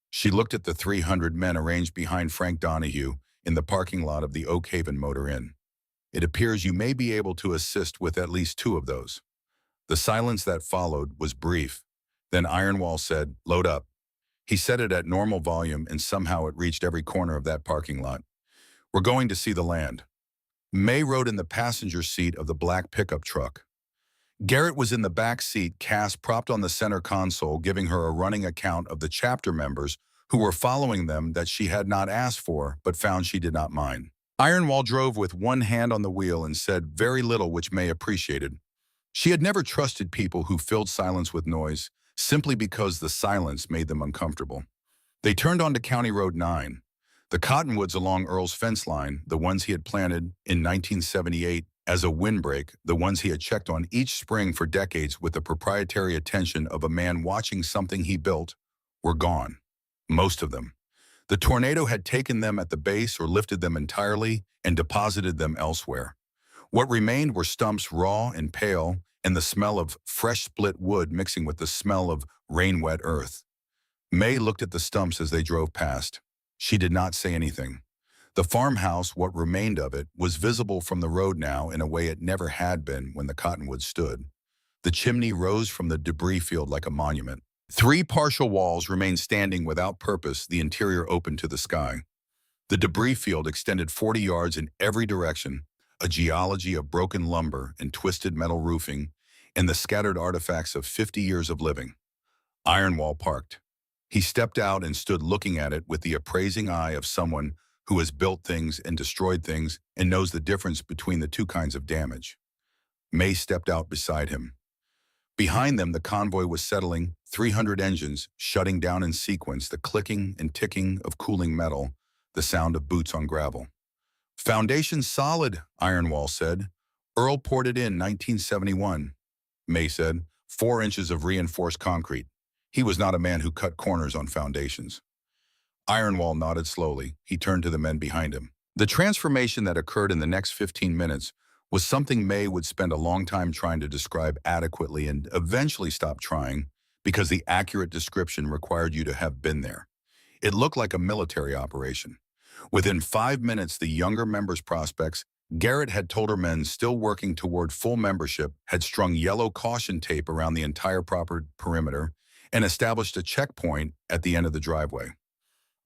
She looked at the 300 men arranged behind Frank Donahue in the parking lot of the Oak Haven Motor Inn. It appears you may be able to assist with at least 2 of those. The silence that followed was brief. Then Ironwall said, load up. He said it at normal volume and somehow it reached every corner of that parking lot. We're going to see the land. May rode in the passenger seat of the black pickup truck. Garrett was in the back seat, Cass propped on the center console, giving her a running account of the chapter members who were following them that she had not asked for but found she did not mind. Ironwall drove with one hand on the wheel and said very little which May appreciated. She had never trusted people who filled silence with noise simply because the silence made them uncomfortable. They turned onto County Road 9. The cottonwoods along Earl's fence line, the ones he had planted in 1978 as a windbreak, the ones he had checked on each spring for decades with the proprietary attention of a man watching something he built, were gone. Most of them. The tornado had taken them at the base or lifted them entirely and deposited them elsewhere. What remained were stumps raw and pale and the smell of fresh split wood mixing with the smell of rain-wet earth. May looked at the stumps as they drove past. She did not say anything. The farmhouse, what remained of it, was visible from the road now in a way it never had been when the cottonwoods stood. The chimney rose from the debris field like a monument. 3 partial walls remained standing without purpose, the interior open to the sky. The debris field extended 40 yards in every direction, a geology of broken lumber and twisted metal roofing, and the scattered artifacts of 50 years of living. Ironwall parked. He stepped out and stood looking at it with the appraising eye of someone who has built things and destroyed things and knows the difference between the 2 kinds of damage. May stepped out beside him. Behind them, the convoy was settling, 300 engines shutting down in sequence, the clicking and ticking of cooling metal, the sound of boots on gravel. Foundation solid, Ironwall said. Earl poured it in 1971. May said, 4 inches of reinforced concrete. He was not a man who cut corners on foundations. Ironwall nodded slowly. He turned to the men behind him. The transformation that occurred in the next 15 minutes was something May would spend a long time trying to describe adequately and eventually stop trying because the accurate description required you to have been there. It looked like a military operation. Within 5 minutes, the younger members' prospects, Garrett had told her men still working toward full membership, had strung yellow caution tape around the entire proper perimeter and established a checkpoint at the end of the driveway.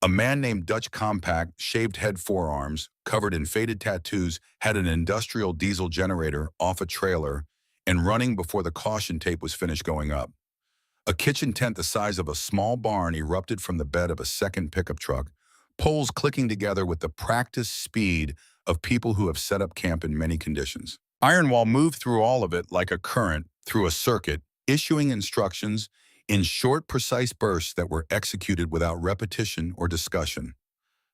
A man named Dutch Compact, shaved head forearms, covered in faded tattoos, had an industrial diesel generator off a trailer and running before the caution tape was finished going up. A kitchen tent the size of a small barn erupted from the bed of a second pickup truck, poles clicking together with the practiced speed of people who have set up camp in many conditions. Ironwall moved through all of it like a current through a circuit, issuing instructions in short, precise bursts that were executed without repetition or discussion.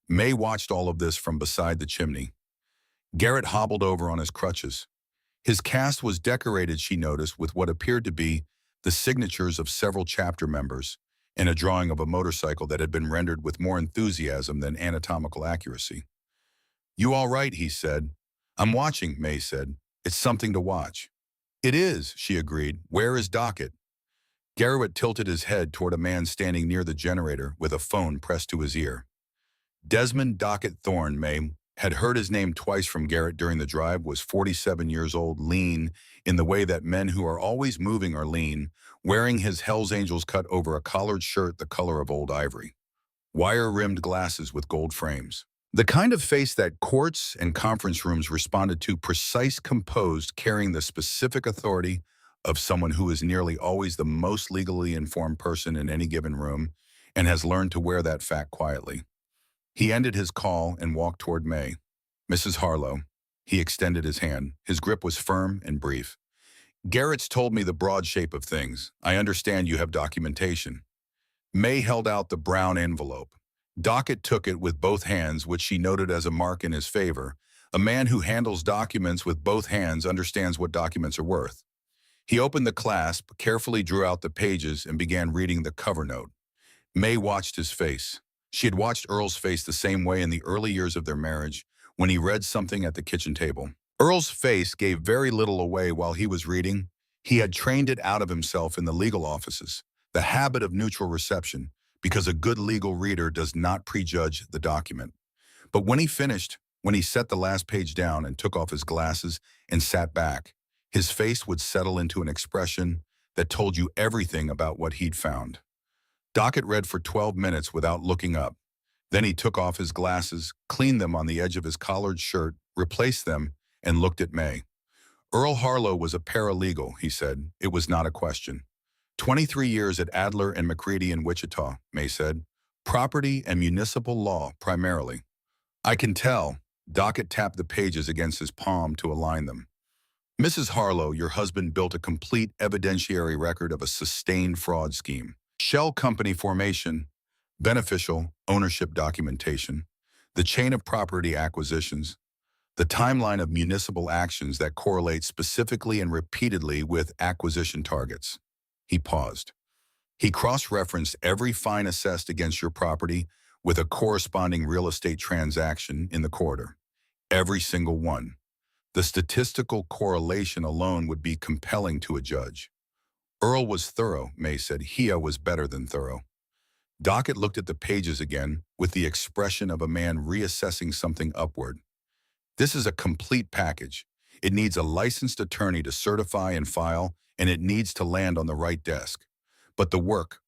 May watched all of this from beside the chimney. Garrett hobbled over on his crutches. His cast was decorated, she noticed, with what appeared to be the signatures of several chapter members, and a drawing of a motorcycle that had been rendered with more enthusiasm than anatomical accuracy. "You all right?" he said. "I'm watching," May said. "It's something to watch." "It is," she agreed. "Where is Dockett?" Garrett tilted his head toward a man standing near the generator with a phone pressed to his ear. Desmond Dockett Thorne, May had heard his name twice from Garrett during the drive, was 47 years old, lean, in the way that men who are always moving are lean, wearing his Hell's Angels cut over a collared shirt the color of old ivory. Wire-rimmed glasses with gold frames. The kind of face that courts and conference rooms responded to, precise, composed, carrying the specific authority of someone who is nearly always the most legally informed person in any given room and has learned to wear that fact quietly. He ended his call and walked toward May. "Mrs. Harlow." He extended his hand. His grip was firm and brief. "Garrett's told me the broad shape of things. I understand you have documentation." May held out the brown envelope. Dockett took it with both hands, which she noted as a mark in his favor. A man who handles documents with both hands understands what documents are worth. He opened the clasp, carefully drew out the pages, and began reading the cover note. May watched his face. She had watched Earl's face the same way in the early years of their marriage, when he read something at the kitchen table. Earl's face gave very little away while he was reading. He had trained it out of himself in the legal offices, the habit of neutral reception, because a good legal reader does not prejudge the document. But when he finished, when he set the last page down and took off his glasses and sat back, his face would settle into an expression that told you everything about what he'd found. Dockett read for 12 minutes without looking up. Then he took off his glasses, cleaned them on the edge of his collared shirt, replaced them, and looked at May. "Earl Harlow was a paralegal," he said. "It was not a question." 23 years at Adler and McCready in Wichita," May said. "Property and municipal law, primarily." "I can tell." Dockett tapped the pages against his palm to align them. "Mrs. Harlow, your husband built a complete evidentiary record of a sustained fraud scheme. Shell company formation, beneficial ownership documentation, the chain of property acquisitions, the timeline of municipal actions that correlate specifically and repeatedly with acquisition targets." He paused. "He cross-referenced every fine assessed against your property with a corresponding real estate transaction in the quarter. Every single one. The statistical correlation alone would be compelling to a judge." "Earl was thorough," May said. "Hia was better than thorough." Dockett looked at the pages again with the expression of a man reassessing something upward. "This is a complete package. It needs a licensed attorney to certify and file, and it needs to land on the right desk. But the work—"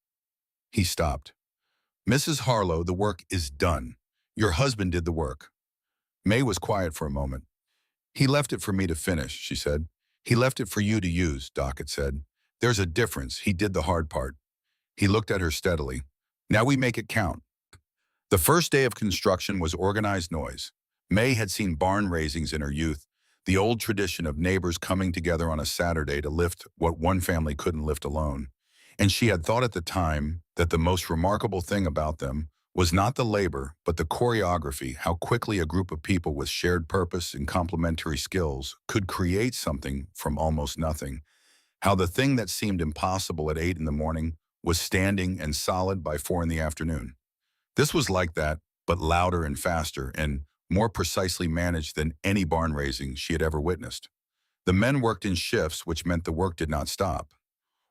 He stopped. "Mrs. Harlow, the work is done. Your husband did the work." May was quiet for a moment. "He left it for me to finish," she said. "He left it for you to use," Dockett said. "There's a difference. He did the hard part." He looked at her steadily. "Now we make it count." The first day of construction was organized noise. May had seen barn raisings in her youth, the old tradition of neighbors coming together on a Saturday to lift what one family couldn't lift alone. And she had thought at the time that the most remarkable thing about them was not the labor, but the choreography, how quickly a group of people with shared purpose and complementary skills could create something from almost nothing. How the thing that seemed impossible at 8 in the morning was standing and solid by 4 in the afternoon. This was like that, but louder and faster and more precisely managed than any barn raising she had ever witnessed. The men worked in shifts, which meant the work did not stop.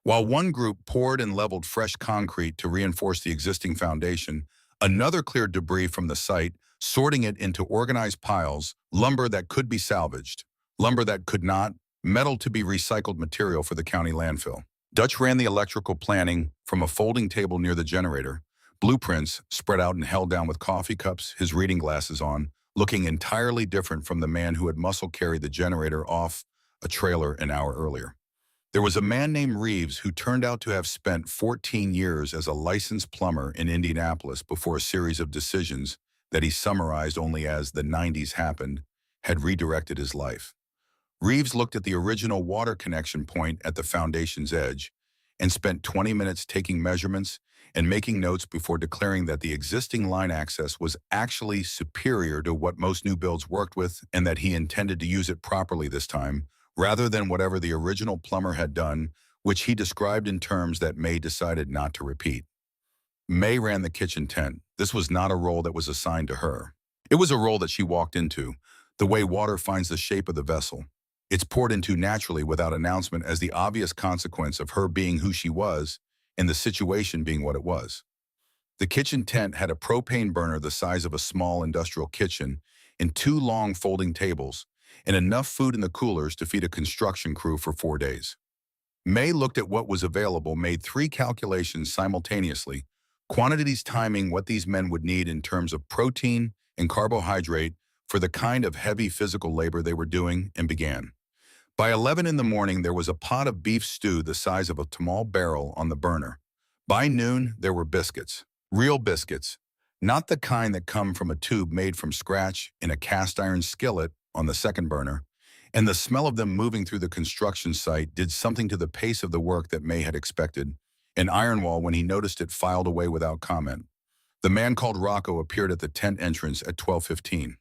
While one group poured and leveled fresh concrete to reinforce the existing foundation, another cleared debris from the site, sorting it into organized piles, lumber that could be salvaged, lumber that could not, metal to be recycled material for the county landfill. Dutch ran the electrical planning from a folding table near the generator, blueprints spread out and held down with coffee cups, his reading glasses on, looking entirely different from the man who had muscle carried the generator off a trailer an hour earlier. There was a man named Reeves who turned out to have spent 14 years as a licensed plumber in Indianapolis before a series of decisions that he summarized only as "the 90s happened" had redirected his life. Reeves looked at the original water connection point at the foundation's edge and spent 20 minutes taking measurements and making notes before declaring that the existing line access was actually superior to what most new builds worked with and that he intended to use it properly this time, rather than whatever the original plumber had done, which he described in terms that May decided not to repeat. May ran the kitchen tent. This was not a role that was assigned to her. It was a role that she walked into, the way water finds the shape of the vessel. It's poured into naturally without announcement as the obvious consequence of her being who she was and the situation being what it was. The kitchen tent had a propane burner the size of a small industrial kitchen and two long folding tables, and enough food in the coolers to feed a construction crew for 4 days. May looked at what was available, made three calculations simultaneously, quantities timing what these men would need in terms of protein and carbohydrate for the kind of heavy physical labor they were doing, and began. By 11 in the morning, there was a pot of beef stew the size of a small barrel on the burner. By noon, there were biscuits. Real biscuits, not the kind that come from a tube made from scratch in a cast iron skillet on the second burner, and the smell of them moving through the construction site did something to the pace of the work that May had expected. And Ironwall, when he noticed it, filed away without comment. The man called Rocco appeared at the tent entrance at 12:15.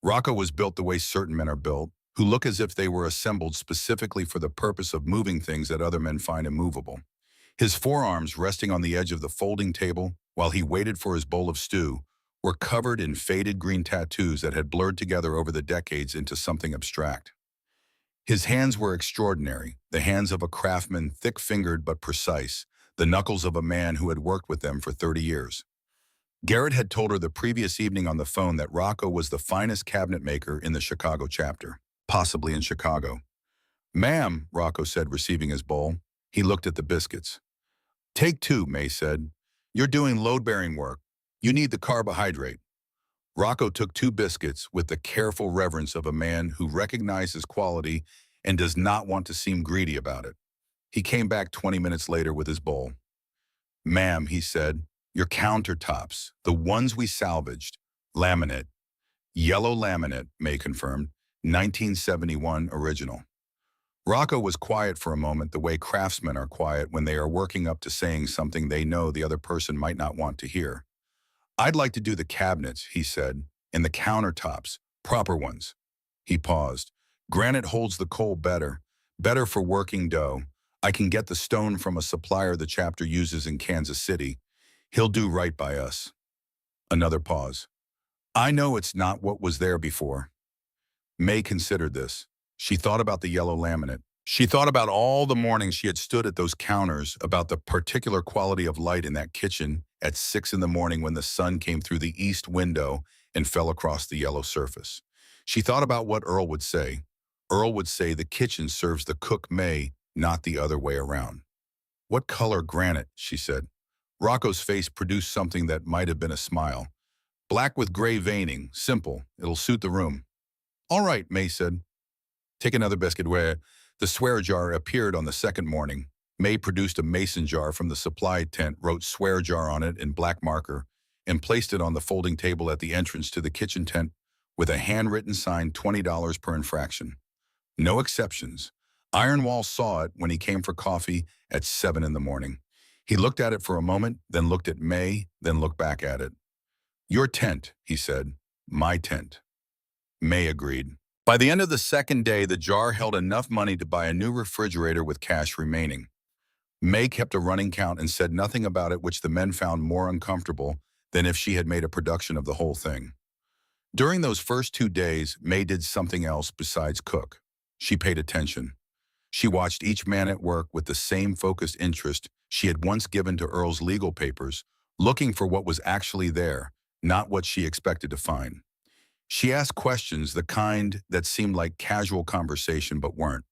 Rocco was built the way certain men are built, who look as if they were assembled specifically for the purpose of moving things that other men find immovable. His forearms, resting on the edge of the folding table while he waited for his bowl of stew, were covered in faded green tattoos that had blurred together over the decades into something abstract. His hands were extraordinary, the hands of a craftsman, thick-fingered but precise, the knuckles of a man who had worked with them for 30 years. Garrett had told her the previous evening on the phone that Rocco was the finest cabinet maker in the Chicago chapter, possibly in Chicago. "Ma'am," Rocco said, receiving his bowl. He looked at the biscuits. "Take two," May said. "You're doing load-bearing work. You need the carbohydrate." Rocco took two biscuits with the careful reverence of a man who recognizes quality and does not want to seem greedy about it. He came back 20 minutes later with his bowl. "Ma'am," he said, "your countertops, the ones we salvaged, laminate." "Yellow laminate," May confirmed, 1971 original. Rocco was quiet for a moment, the way craftsmen are quiet when they are working up to saying something they know the other person might not want to hear. "I'd like to do the cabinets," he said, "and the countertops, proper ones." He paused. "Granite holds the coal better for working dough. I can get the stone from a supplier the chapter uses in Kansas City. He'll do right by us." Another pause. "I know it's not what was there before." May considered this. She thought about the yellow laminate. She thought about all the mornings she had stood at those counters, about the particular quality of light in that kitchen at 6 in the morning when the sun came through the east window and fell across the yellow surface. She thought about what Earl would say. Earl would say the kitchen serves the cook May, not the other way around. "What color granite?" she said. Rocco's face produced something that might have been a smile. "Black with gray veining, simple. It'll suit the room." "All right," May said. "Take another biscuit." Where the swear jar appeared on the second morning. May produced a mason jar from the supply tent, wrote "swear jar" on it in black marker, and placed it on the folding table at the entrance to the kitchen tent with a handwritten sign, $20 per infraction. No exceptions. Ironwall saw it when he came for coffee at 7 in the morning. He looked at it for a moment, then looked at May, then looked back at it. "Your tent," he said. "My tent." May agreed. By the end of the second day, the jar held enough money to buy a new refrigerator with cash remaining. May kept a running count and said nothing about it, which the men found more uncomfortable than if she had made a production of the whole thing. During those first 2 days, May did something else besides cook. She paid attention. She watched each man at work with the same focused interest she had once given to Earl's legal papers, looking for what was actually there, not what she expected to find. She asked questions, the kind that seemed like casual conversation but weren't.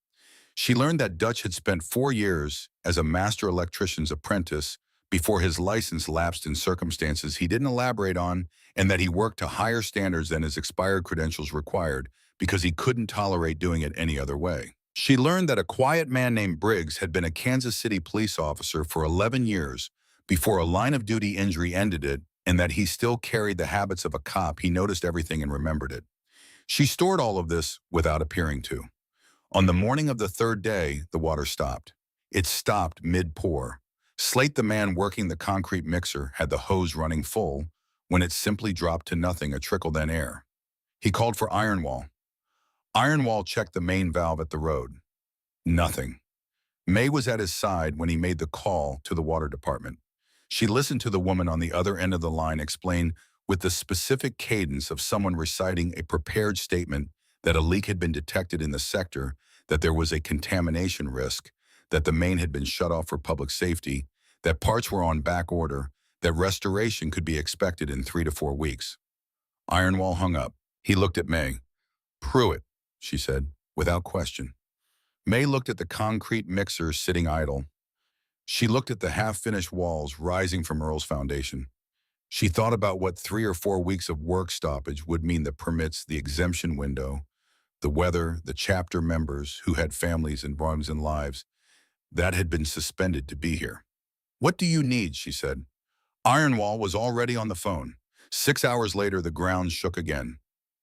She learned that Dutch had spent 4 years as a master electrician's apprentice before his license lapsed in circumstances he didn't elaborate on, and that he worked to higher standards than his expired credentials required because he couldn't tolerate doing it any other way. She learned that a quiet man named Briggs had been a Kansas City police officer for 11 years before a line-of-duty injury ended it, and that he still carried the habits of a cop. He noticed everything and remembered it. She stored all of this without appearing to. On the morning of the third day, the water stopped. It stopped mid-pour. Slate, the man working the concrete mixer, had the hose running full when it simply dropped to nothing, a trickle, then air. He called for Ironwall. Ironwall checked the main valve at the road. Nothing. May was at his side when he made the call to the water department. She listened to the woman on the other end of the line explain with the specific cadence of someone reciting a prepared statement that a leak had been detected in the sector, that there was a contamination risk, that the main had been shut off for public safety, that parts were on back order, that restoration could be expected in 3 to 4 weeks. Ironwall hung up. He looked at May. "Pruitt," she said, without question. May looked at the concrete mixer sitting idle. She looked at the half-finished walls rising from Earl's foundation. She thought about what 3 or 4 weeks of work stoppage would mean: the permits, the exemption window, the weather, the chapter members who had families and homes and lives that had been suspended to be here. "What do you need?" she said. Ironwall was already on the phone. 6 hours later, the ground shook again.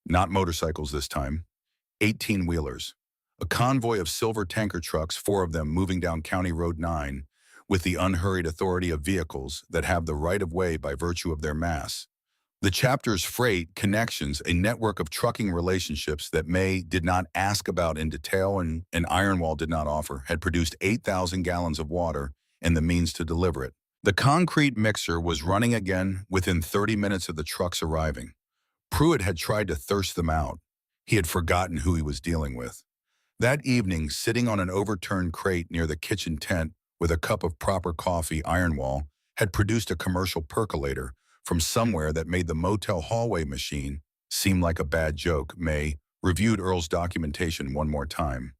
Not motorcycles this time. 18-wheelers. A convoy of silver tanker trucks, 4 of them moving down County Road 9, with the unhurried authority of vehicles that have the right-of-way by virtue of their mass. The chapter's freight connections, a network of trucking relationships that May did not ask about in detail and Ironwall did not offer, had produced 8,000 gallons of water and the means to deliver it. The concrete mixer was running again within 30 minutes of the trucks arriving. Pruitt had tried to thirst them out. He had forgotten who he was dealing with. That evening, sitting on an overturned crate near the kitchen tent with a cup of proper coffee, Ironwall had produced a commercial percolator from somewhere that made the motel hallway machine seem like a bad joke. May reviewed Earl's documentation one more time.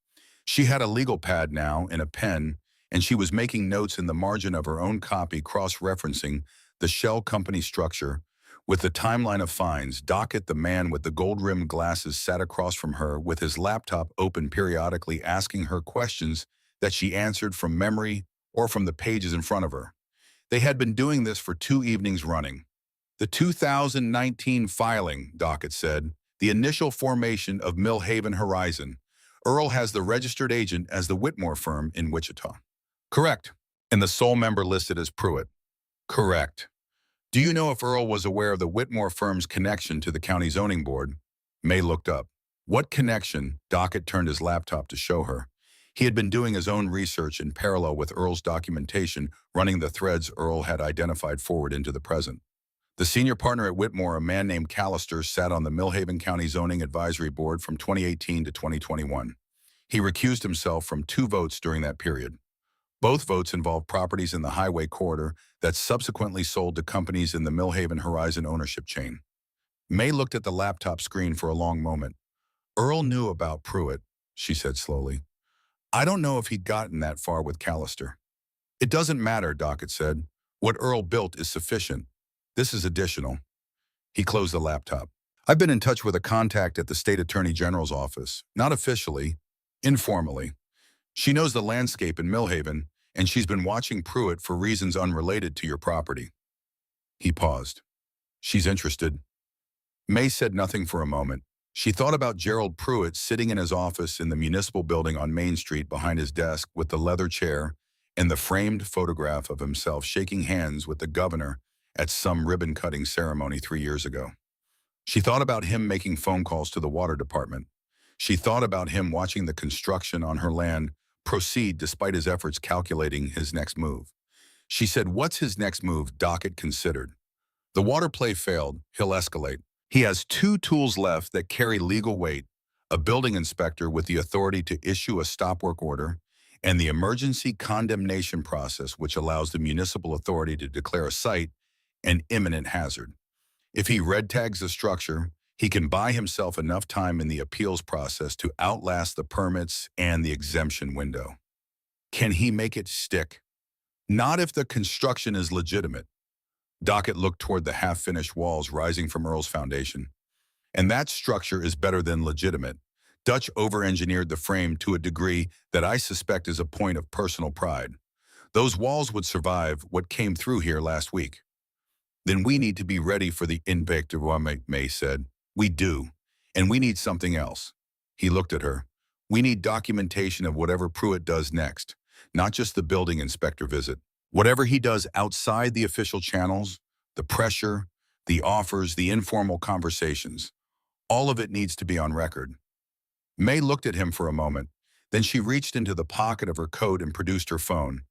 She had a legal pad now and a pen, and she was making notes in the margin of her own copy, cross-referencing the shell company structure with the timeline of fines. Docket, the man with the gold-rimmed glasses, sat across from her with his laptop open, periodically asking her questions that she answered from memory or from the pages in front of her. They had been doing this for 2 evenings running. "The 2019 filing," Docket said, "the initial formation of Millhaven Horizon. Earl has the registered agent as the Whitmore firm in Wichita." "Correct." "And the sole member listed as Pruitt." "Correct." "Do you know if Earl was aware of the Whitmore firm's connection to the county zoning board?" May looked up. "What connection?" Docket turned his laptop to show her. He had been doing his own research in parallel with Earl's documentation, running the threads Earl had identified forward into the present. "The senior partner at Whitmore, a man named Callister, sat on the Millhaven County Zoning Advisory Board from 2018 to 2021. He recused himself from 2 votes during that period. Both votes involved properties in the highway corridor that subsequently sold to companies in the Millhaven Horizon ownership chain." May looked at the laptop screen for a long moment. "Earl knew about Pruitt," she said slowly. "I don't know if he'd gotten that far with Callister." "It doesn't matter," Docket said. "What Earl built is sufficient. This is additional." He closed the laptop. "I've been in touch with a contact at the State Attorney General's office, not officially, informally. She knows the landscape in Millhaven, and she's been watching Pruitt for reasons unrelated to your property." He paused. "She's interested." May said nothing for a moment. She thought about Gerald Pruitt sitting in his office in the municipal building on Main Street behind his desk with the leather chair and the framed photograph of himself shaking hands with the governor at some ribbon-cutting ceremony 3 years ago. She thought about him making phone calls to the water department. She thought about him watching the construction on her land proceed despite his efforts calculating his next move. She said, "What's his next move?" Docket considered. "The water play failed. He'll escalate. He has 2 tools left that carry legal weight: a building inspector with the authority to issue a stop work order, and the emergency condemnation process, which allows the municipal authority to declare a site an imminent hazard. If he red tags the structure, he can buy himself enough time in the appeals process to outlast the permits and the exemption window. Can he make it stick? Not if the construction is legitimate." Docket looked toward the half-finished walls rising from Earl's foundation. "And that structure is better than legitimate. Dutch over-engineered the frame to a degree that I suspect is a point of personal pride. Those walls would survive what came through here last week." "Then we need to be ready for the invective," May said. "We do. And we need something else." He looked at her. "We need documentation of whatever Pruitt does next, not just the building inspector visit. Whatever he does outside the official channels, the pressure, the offers, the informal conversations, all of it needs to be on record." May looked at him for a moment. Then she reached into the pocket of her coat and produced her phone.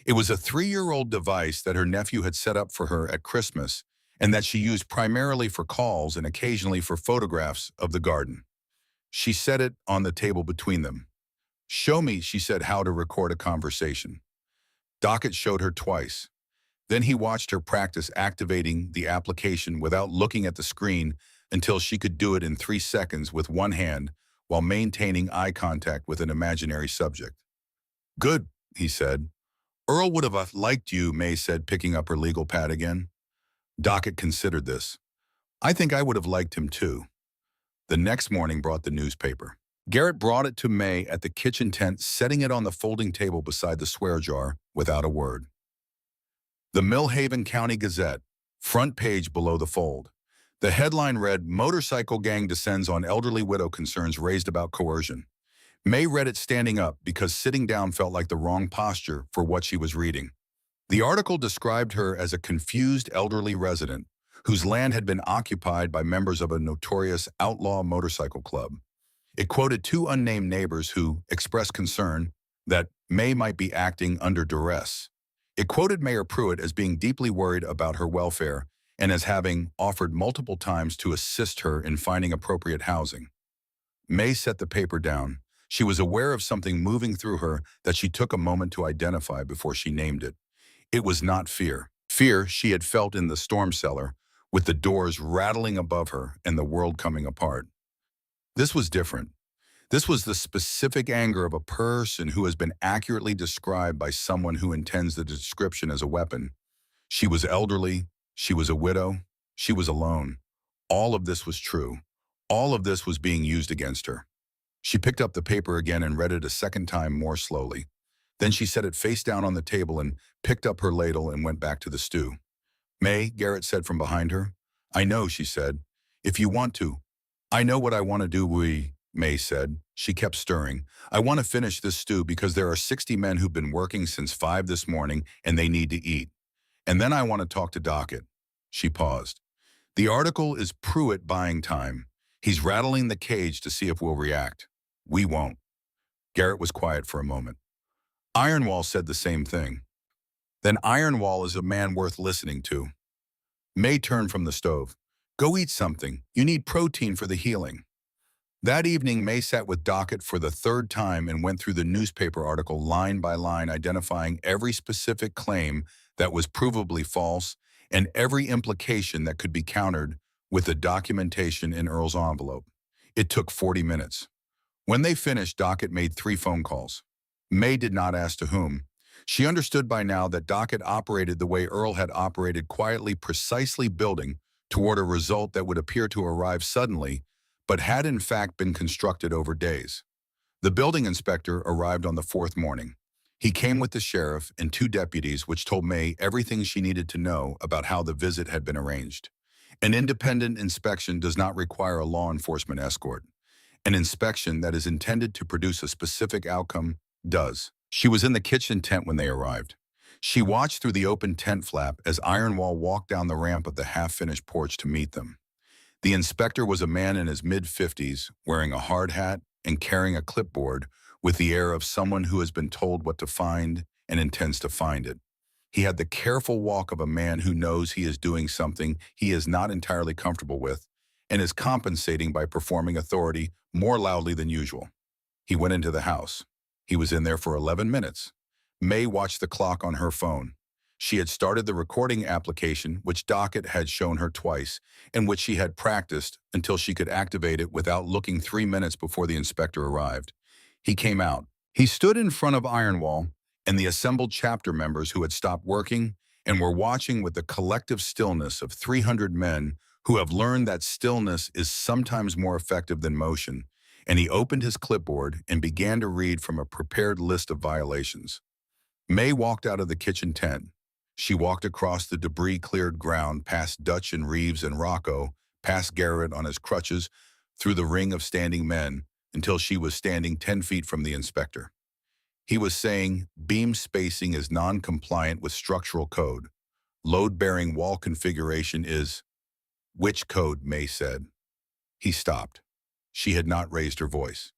It was a 3-year-old device that her nephew had set up for her at Christmas and that she used primarily for calls and occasionally for photographs of the garden. She set it on the table between them. "Show me," she said, "how to record a conversation." Dockett showed her twice. Then he watched her practice activating the application without looking at the screen until she could do it in 3 seconds with one hand while maintaining eye contact with an imaginary subject. "Good," he said. "Earl would have liked you," May said, picking up her legal pad again. Dockett considered this. "I think I would have liked him too." The next morning brought the newspaper. Garrett brought it to May at the kitchen tent, setting it on the folding table beside the swear jar without a word. The Millhaven County Gazette, front page below the fold. The headline read, "Motorcycle Gang Descends on Elderly Widow Concerns Raised About Coercion." May read it standing up because sitting down felt like the wrong posture for what she was reading. The article described her as a confused elderly resident whose land had been occupied by members of a notorious outlaw motorcycle club. It quoted two unnamed neighbors who expressed concern that May might be acting under duress. It quoted Mayor Pruitt as being deeply worried about her welfare and as having offered multiple times to assist her in finding appropriate housing. May set the paper down. She was aware of something moving through her that she took a moment to identify before she named it. It was not fear. Fear she had felt in the storm cellar, with the doors rattling above her and the world coming apart. This was different. This was the specific anger of a person who has been accurately described by someone who intends the description as a weapon. She was elderly. She was a widow. She was alone. All of this was true. All of this was being used against her. She picked up the paper again and read it a second time more slowly. Then she set it face down on the table and picked up her ladle and went back to the stew. "May," Garrett said from behind her. "I know," she said. "If you want to." "I know what I want to do, May said. She kept stirring. "I want to finish this stew because there are 60 men who've been working since 5 this morning and they need to eat. And then I want to talk to Dockett." She paused. "The article is Pruitt buying time. He's rattling the cage to see if we'll react. We won't." Garrett was quiet for a moment. "Ironwall said the same thing." "Then Ironwall is a man worth listening to." May turned from the stove. "Go eat something. You need protein for the healing." That evening, May sat with Dockett for the third time and went through the newspaper article line by line, identifying every specific claim that was provably false and every implication that could be countered with the documentation in Earl's envelope. It took 40 minutes. When they finished, Dockett made 3 phone calls. May did not ask to whom. She understood by now that Dockett operated the way Earl had operated, quietly, precisely building toward a result that would appear to arrive suddenly, but had in fact been constructed over days. The building inspector arrived on the 4th morning. He came with the sheriff and 2 deputies, which told May everything she needed to know about how the visit had been arranged. An independent inspection does not require a law enforcement escort. An inspection that is intended to produce a specific outcome does. She was in the kitchen tent when they arrived. She watched through the open tent flap as Ironwall walked down the ramp of the half-finished porch to meet them. The inspector was a man in his mid-50s, wearing a hard hat and carrying a clipboard with the air of someone who has been told what to find and intends to find it. He had the careful walk of a man who knows he is doing something he is not entirely comfortable with and is compensating by performing authority more loudly than usual. He went into the house. He was in there for 11 minutes. May watched the clock on her phone. She had started the recording application, which Dockett had shown her twice, and which she had practiced until she could activate it without looking 3 minutes before the inspector arrived. He came out. He stood in front of Ironwall and the assembled chapter members who had stopped working and were watching with the collective stillness of 300 men who have learned that stillness is sometimes more effective than motion, and he opened his clipboard and began to read from a prepared list of violations. May walked out of the kitchen tent. She walked across the debris-cleared ground, past Dutch and Reeves and Rocco, past Garrett on his crutches, through the ring of standing men, until she was standing 10 feet from the inspector. He was saying, "Beam spacing is non-compliant with structural code. Load-bearing wall configuration is—" "Which code?" May said. He stopped. She had not raised her voice.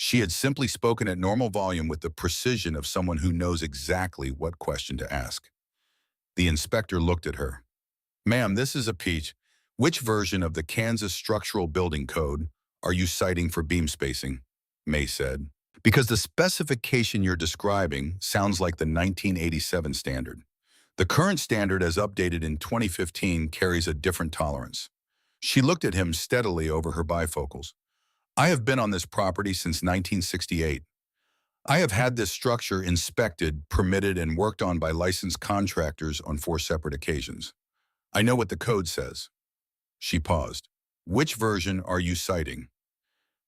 She had simply spoken at normal volume with the precision of someone who knows exactly what question to ask. The inspector looked at her. "Ma'am, this is a peach. Which version of the Kansas Structural Building Code are you citing for beam spacing?" May said. "Because the specification you're describing sounds like the 1987 standard. The current standard, as updated in 2015, carries a different tolerance." She looked at him steadily over her bifocals. "I have been on this property since 1968. I have had this structure inspected, permitted, and worked on by licensed contractors on 4 separate occasions. I know what the code says." She paused. "Which version are you citing?"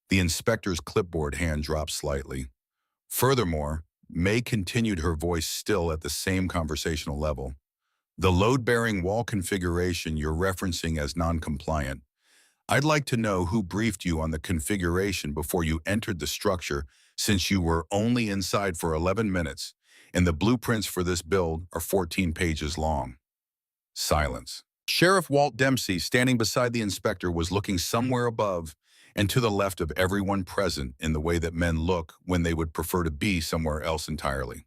The inspector's clipboard hand dropped slightly. Furthermore, May continued, her voice still at the same conversational level. "The load-bearing wall configuration you're referencing as non-compliant. I'd like to know who briefed you on the configuration before you entered the structure, since you were only inside for 11 minutes, and the blueprints for this build are 14 pages long." Silence. Sheriff Walt Dempsey, standing beside the inspector, was looking somewhere above and to the left of everyone present in the way that men look when they would prefer to be somewhere else entirely.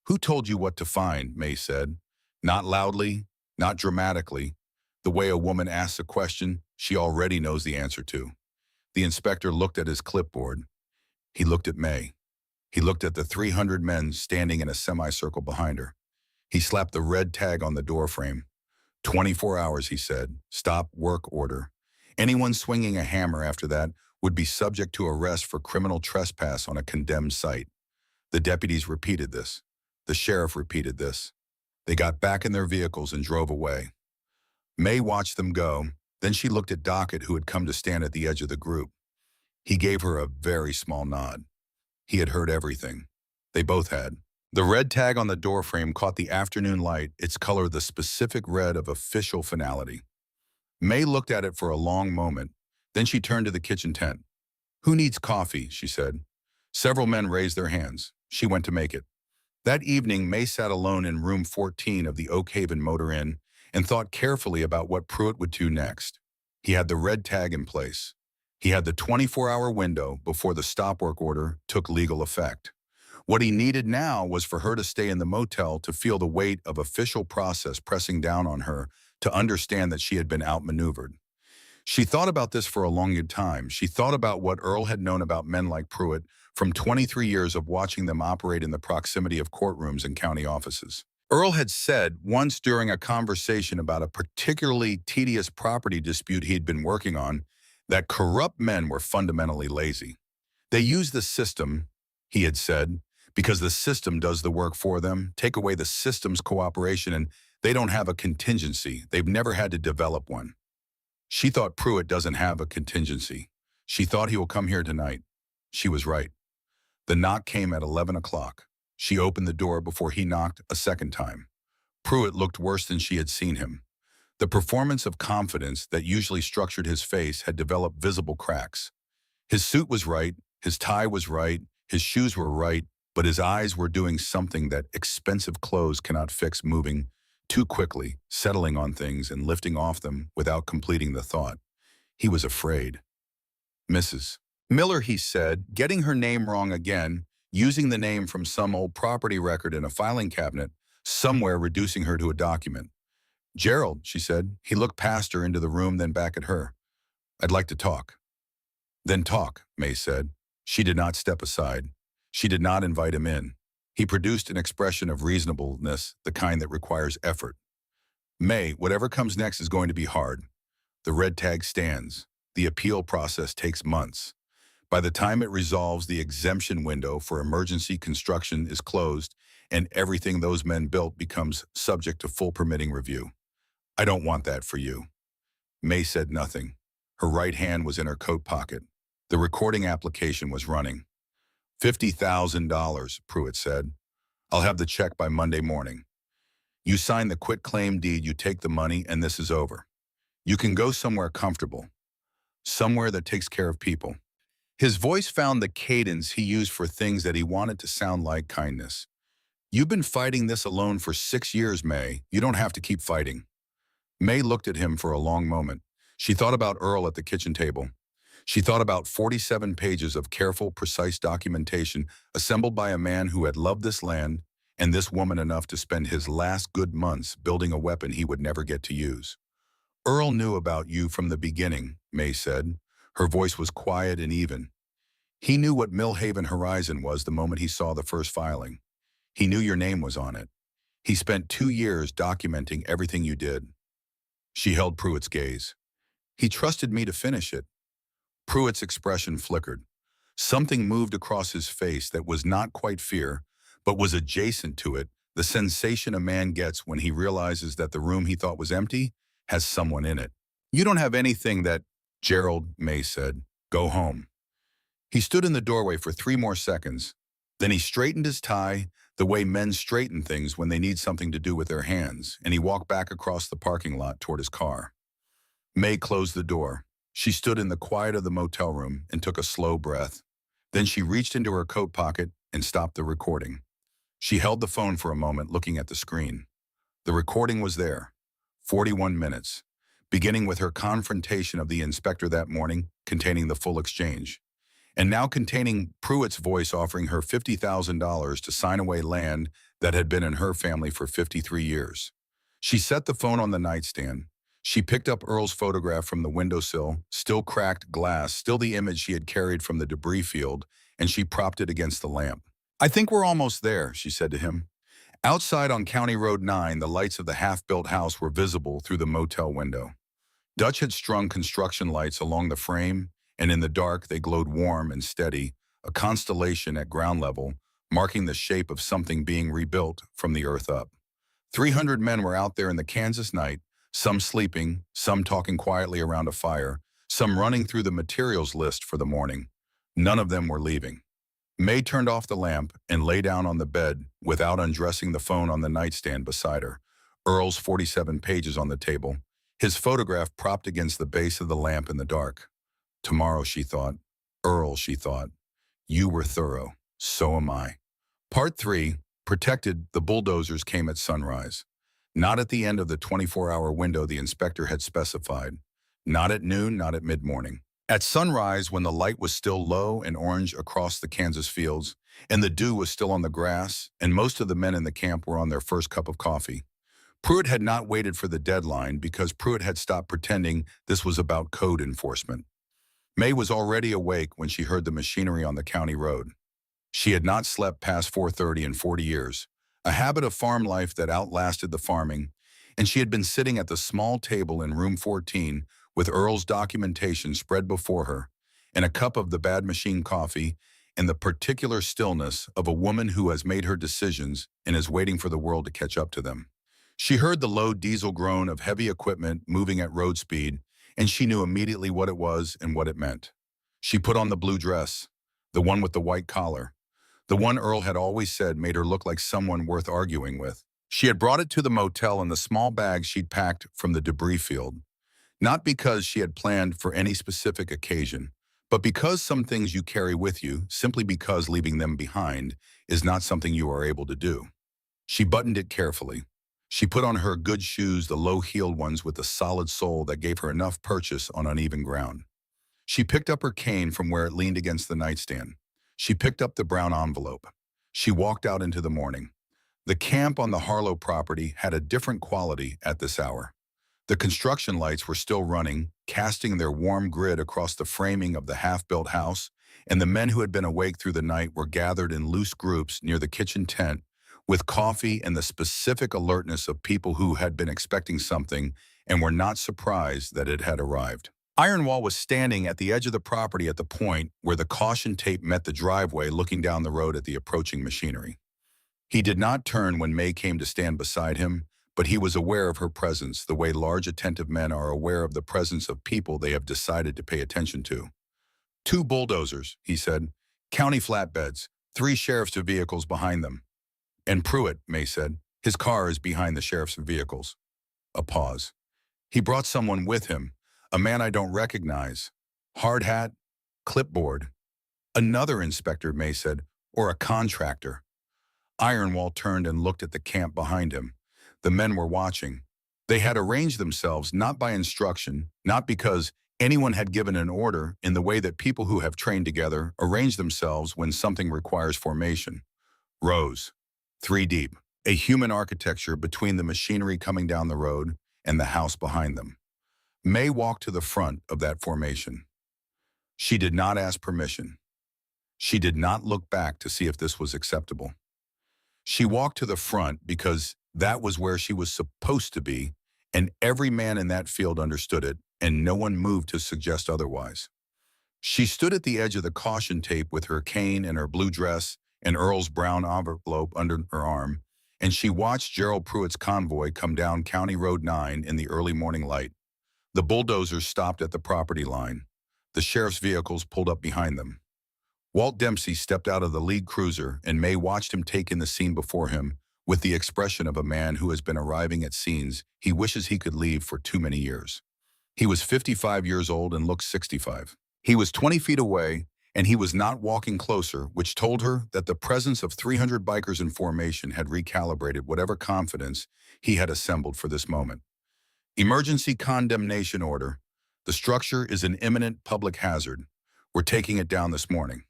"Who told you what to find?" May said. Not loudly, not dramatically, the way a woman asks a question she already knows the answer to. The inspector looked at his clipboard. He looked at May. He looked at the 300 men standing in a semicircle behind her. He slapped the red tag on the doorframe. 24 hours, he said. Stop work order. Anyone swinging a hammer after that would be subject to arrest for criminal trespass on a condemned site. The deputies repeated this. The sheriff repeated this. They got back in their vehicles and drove away. May watched them go. Then she looked at Dockett, who had come to stand at the edge of the group. He gave her a very small nod. He had heard everything. They both had. The red tag on the doorframe caught the afternoon light, its color the specific red of official finality. May looked at it for a long moment. Then she turned to the kitchen tent. "Who needs coffee?" she said. Several men raised their hands. She went to make it. That evening, May sat alone in room 14 of the Oak Haven Motor Inn and thought carefully about what Pruitt would do next. He had the red tag in place. He had the 24-hour window before the stop work order took legal effect. What he needed now was for her to stay in the motel to feel the weight of official process pressing down on her, to understand that she had been outmaneuvered. She thought about this for a long time. She thought about what Earl had known about men like Pruitt from 23 years of watching them operate in the proximity of courtrooms and county offices. Earl had said once during a conversation about a particularly tedious property dispute he'd been working on that corrupt men were fundamentally lazy. They use the system, he had said, because the system does the work for them. Take away the system's cooperation and they don't have a contingency. They've never had to develop one. She thought Pruitt doesn't have a contingency. She thought he will come here tonight. She was right. The knock came at 11 o'clock. She opened the door before he knocked a second time. Pruitt looked worse than she had seen him. The performance of confidence that usually structured his face had developed visible cracks. His suit was right, his tie was right, his shoes were right, but his eyes were doing something that expensive clothes cannot fix, moving too quickly, settling on things and lifting off them without completing the thought. He was afraid. "Mrs. Miller," he said, getting her name wrong again, using the name from some old property record in a filing cabinet, somewhere reducing her to a document. "Gerald," she said. He looked past her into the room, then back at her. "I'd like to talk." "Then talk," May said. She did not step aside. She did not invite him in. He produced an expression of reasonableness, the kind that requires effort. "May, whatever comes next is going to be hard. The red tag stands. The appeal process takes months. By the time it resolves, the exemption window for emergency construction is closed, and everything those men built becomes subject to full permitting review. I don't want that for you." May said nothing. Her right hand was in her coat pocket. The recording application was running. $50,000, Pruitt said. "I'll have the check by Monday morning. You sign the quitclaim deed, you take the money, and this is over. You can go somewhere comfortable, somewhere that takes care of people." His voice found the cadence he used for things that he wanted to sound like kindness. "You've been fighting this alone for 6 years, May. You don't have to keep fighting." May looked at him for a long moment. She thought about Earl at the kitchen table. She thought about 47 pages of careful, precise documentation assembled by a man who had loved this land and this woman enough to spend his last good months building a weapon he would never get to use. Earl knew about you from the beginning, May said. Her voice was quiet and even. He knew what Millhaven Horizon was the moment he saw the first filing. He knew your name was on it. He spent 2 years documenting everything you did. She held Pruitt's gaze. He trusted me to finish it. Pruitt's expression flickered. Something moved across his face that was not quite fear, but was adjacent to it, the sensation a man gets when he realizes that the room he thought was empty has someone in it. You don't have anything that, Gerald, May said. Go home. He stood in the doorway for 3 more seconds. Then he straightened his tie, the way men straighten things when they need something to do with their hands, and he walked back across the parking lot toward his car. May closed the door. She stood in the quiet of the motel room and took a slow breath. Then she reached into her coat pocket and stopped the recording. She held the phone for a moment, looking at the screen. The recording was there. 41 minutes, beginning with her confrontation of the inspector that morning, containing the full exchange, and now containing Pruitt's voice offering her $50,000 to sign away land that had been in her family for 53 years. She set the phone on the nightstand. She picked up Earl's photograph from the windowsill, still cracked glass, still the image she had carried from the debris field, and she propped it against the lamp. I think we're almost there, she said to him. Outside on County Road 9, the lights of the half-built house were visible through the motel window. Dutch had strung construction lights along the frame, and in the dark they glowed warm and steady, a constellation at ground level, marking the shape of something being rebuilt from the earth up. 300 men were out there in the Kansas night, some sleeping, some talking quietly around a fire, some running through the materials list for the morning. None of them were leaving. May turned off the lamp and lay down on the bed without undressing the phone on the nightstand beside her. Earl's 47 pages on the table, his photograph propped against the base of the lamp in the dark. Tomorrow, she thought. Earl, she thought. You were thorough. So am I. Part 3, protected, the bulldozers came at sunrise. Not at the end of the 24-hour window the inspector had specified. Not at noon, not at mid-morning. At sunrise, when the light was still low and orange across the Kansas fields, and the dew was still on the grass, and most of the men in the camp were on their first cup of coffee. Pruitt had not waited for the deadline because Pruitt had stopped pretending this was about code enforcement. May was already awake when she heard the machinery on the county road. She had not slept past 4:30 in 40 years, a habit of farm life that outlasted the farming, and she had been sitting at the small table in room 14 with Earl's documentation spread before her, and a cup of the bad machine coffee, and the particular stillness of a woman who has made her decisions and is waiting for the world to catch up to them. She heard the low diesel groan of heavy equipment moving at road speed, and she knew immediately what it was and what it meant. She put on the blue dress, the one with the white collar, the one Earl had always said made her look like someone worth arguing with. She had brought it to the motel in the small bag she'd packed from the debris field. Not because she had planned for any specific occasion, but because some things you carry with you, simply because leaving them behind is not something you are able to do. She buttoned it carefully. She put on her good shoes, the low-heeled ones with the solid sole that gave her enough purchase on uneven ground. She picked up her cane from where it leaned against the nightstand. She picked up the brown envelope. She walked out into the morning. The camp on the Harlow property had a different quality at this hour. The construction lights were still running, casting their warm grid across the framing of the half-built house, and the men who had been awake through the night were gathered in loose groups near the kitchen tent, with coffee and the specific alertness of people who had been expecting something and were not surprised that it had arrived. Ironwall was standing at the edge of the property at the point where the caution tape met the driveway, looking down the road at the approaching machinery. He did not turn when May came to stand beside him, but he was aware of her presence the way large attentive men are aware of the presence of people they have decided to pay attention to. 2 bulldozers, he said, county flatbeds, 3 sheriff's vehicles behind them. And Pruitt, May said, his car is behind the sheriff's vehicles. A pause. He brought someone with him, a man I don't recognize. Hard hat, clipboard. Another inspector, May said, or a contractor. Ironwall turned and looked at the camp behind him. The men were watching. They had arranged themselves not by instruction, not because Anyone had given an order in the way that people who have trained together arrange themselves when something requires formation. Rows, three deep, a human architecture between the machinery coming down the road and the house behind them. May walked to the front of that formation. She did not ask permission. She did not look back to see if this was acceptable. She walked to the front because that was where she was supposed to be, and every man in that field understood it, and no one moved to suggest otherwise. She stood at the edge of the caution tape with her cane and her blue dress and Earl's brown envelope under her arm, and she watched Gerald Pruitt's convoy come down County Road 9 in the early morning light. The bulldozers stopped at the property line. The sheriff's vehicles pulled up behind them. Walt Dempsey stepped out of the lead cruiser, and May watched him take in the scene before him with the expression of a man who has been arriving at scenes he wishes he could leave for too many years. He was 55 years old and looked 65. He was 20 feet away, and he was not walking closer, which told her that the presence of 300 bikers in formation had recalibrated whatever confidence he had assembled for this moment. Emergency condemnation order. The structure is an imminent public hazard. We're taking it down this morning.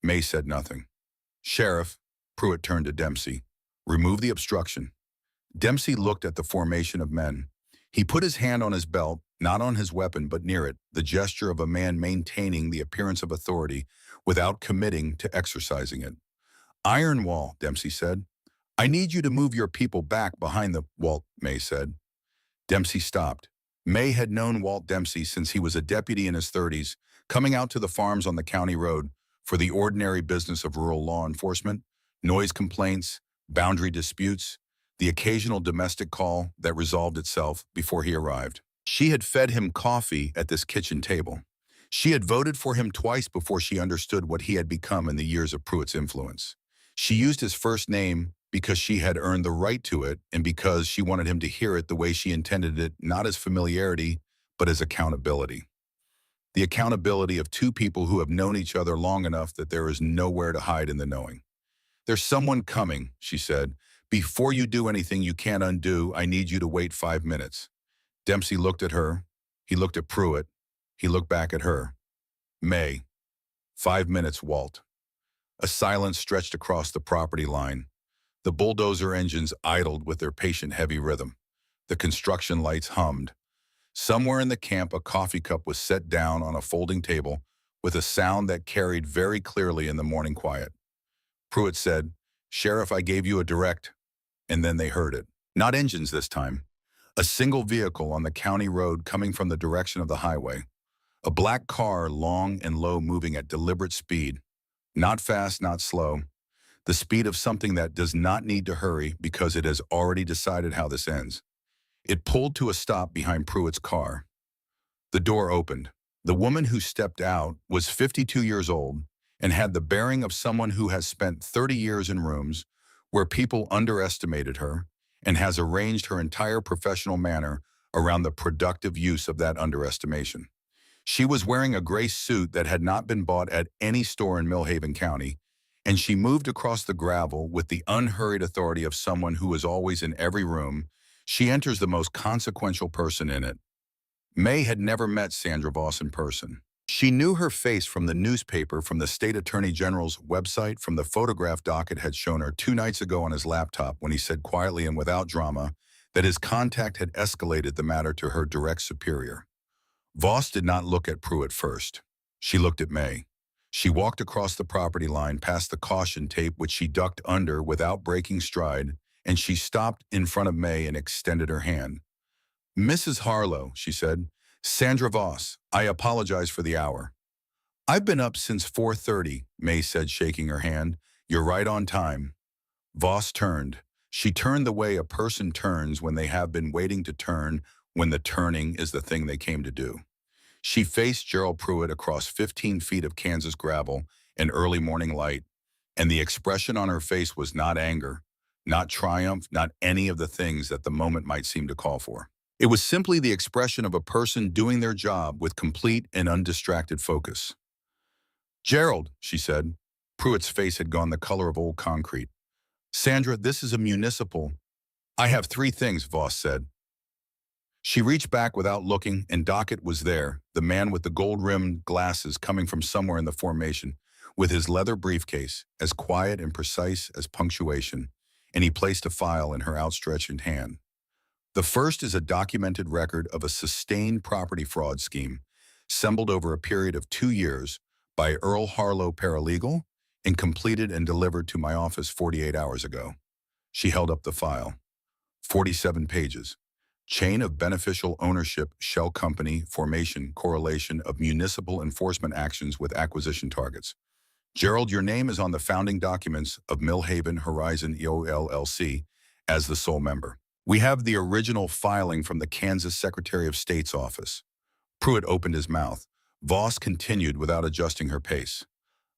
May said nothing. Sheriff, Pruitt turned to Dempsey. Remove the obstruction. Dempsey looked at the formation of men. He put his hand on his belt, not on his weapon but near it, the gesture of a man maintaining the appearance of authority without committing to exercising it. Iron wall, Dempsey said. I need you to move your people back behind the wall, May said. Dempsey stopped. May had known Walt Dempsey since he was a deputy in his 30s, coming out to the farms on the county road for the ordinary business of rural law enforcement, noise complaints, boundary disputes, the occasional domestic call that resolved itself before he arrived. She had fed him coffee at this kitchen table. She had voted for him twice before she understood what he had become in the years of Pruitt's influence. She used his first name because she had earned the right to it and because she wanted him to hear it the way she intended it, not as familiarity, but as accountability. The accountability of two people who have known each other long enough that there is nowhere to hide in the knowing. There's someone coming, she said. Before you do anything you can't undo, I need you to wait 5 minutes. Dempsey looked at her. He looked at Pruitt. He looked back at her. May. 5 minutes, Walt. A silence stretched across the property line. The bulldozer engines idled with their patient heavy rhythm. The construction lights hummed. Somewhere in the camp, a coffee cup was set down on a folding table with a sound that carried very clearly in the morning quiet. Pruitt said, Sheriff, I gave you a direct. And then they heard it. Not engines this time. A single vehicle on the county road coming from the direction of the highway. A black car, long and low, moving at deliberate speed. Not fast, not slow. The speed of something that does not need to hurry because it has already decided how this ends. It pulled to a stop behind Pruitt's car. The door opened. The woman who stepped out was 52 years old and had the bearing of someone who has spent 30 years in rooms where people underestimated her and has arranged her entire professional manner around the productive use of that underestimation. She was wearing a gray suit that had not been bought at any store in Millhaven County, and she moved across the gravel with the unhurried authority of someone who is always in every room. She enters the most consequential person in it. May had never met Sandra Voss in person. She knew her face from the newspaper, from the state attorney general's website, from the photograph Dockett had shown her 2 nights ago on his laptop when he said quietly and without drama that his contact had escalated the matter to her direct superior. Voss did not look at Pruitt first. She looked at May. She walked across the property line past the caution tape, which she ducked under without breaking stride, and she stopped in front of May and extended her hand. Mrs. Harlow, she said. Sandra Voss, I apologize for the hour. I've been up since 4:30, May said, shaking her hand. You're right on time. Voss turned. She turned the way a person turns when they have been waiting to turn, when the turning is the thing they came to do. She faced Gerald Pruitt across 15 feet of Kansas gravel in early morning light, and the expression on her face was not anger, not triumph, not any of the things that the moment might seem to call for. It was simply the expression of a person doing their job with complete and undistracted focus. Gerald, she said. Pruitt's face had gone the color of old concrete. Sandra, this is a municipal. I have 3 things, Voss said. She reached back without looking, and Dockett was there, the man with the gold-rimmed glasses coming from somewhere in the formation, with his leather briefcase, as quiet and precise as punctuation, and he placed a file in her outstretched hand. The first is a documented record of a sustained property fraud scheme, assembled over a period of 2 years by Earl Harlow Paralegal and completed and delivered to my office 48 hours ago. She held up the file. 47 pages. Chain of beneficial ownership, shell company, formation, correlation of municipal enforcement actions with acquisition targets. Gerald, your name is on the founding documents of Millhaven Horizon EO LLC as the sole member. We have the original filing from the Kansas Secretary of State's office. Pruitt opened his mouth. Voss continued without adjusting her pace.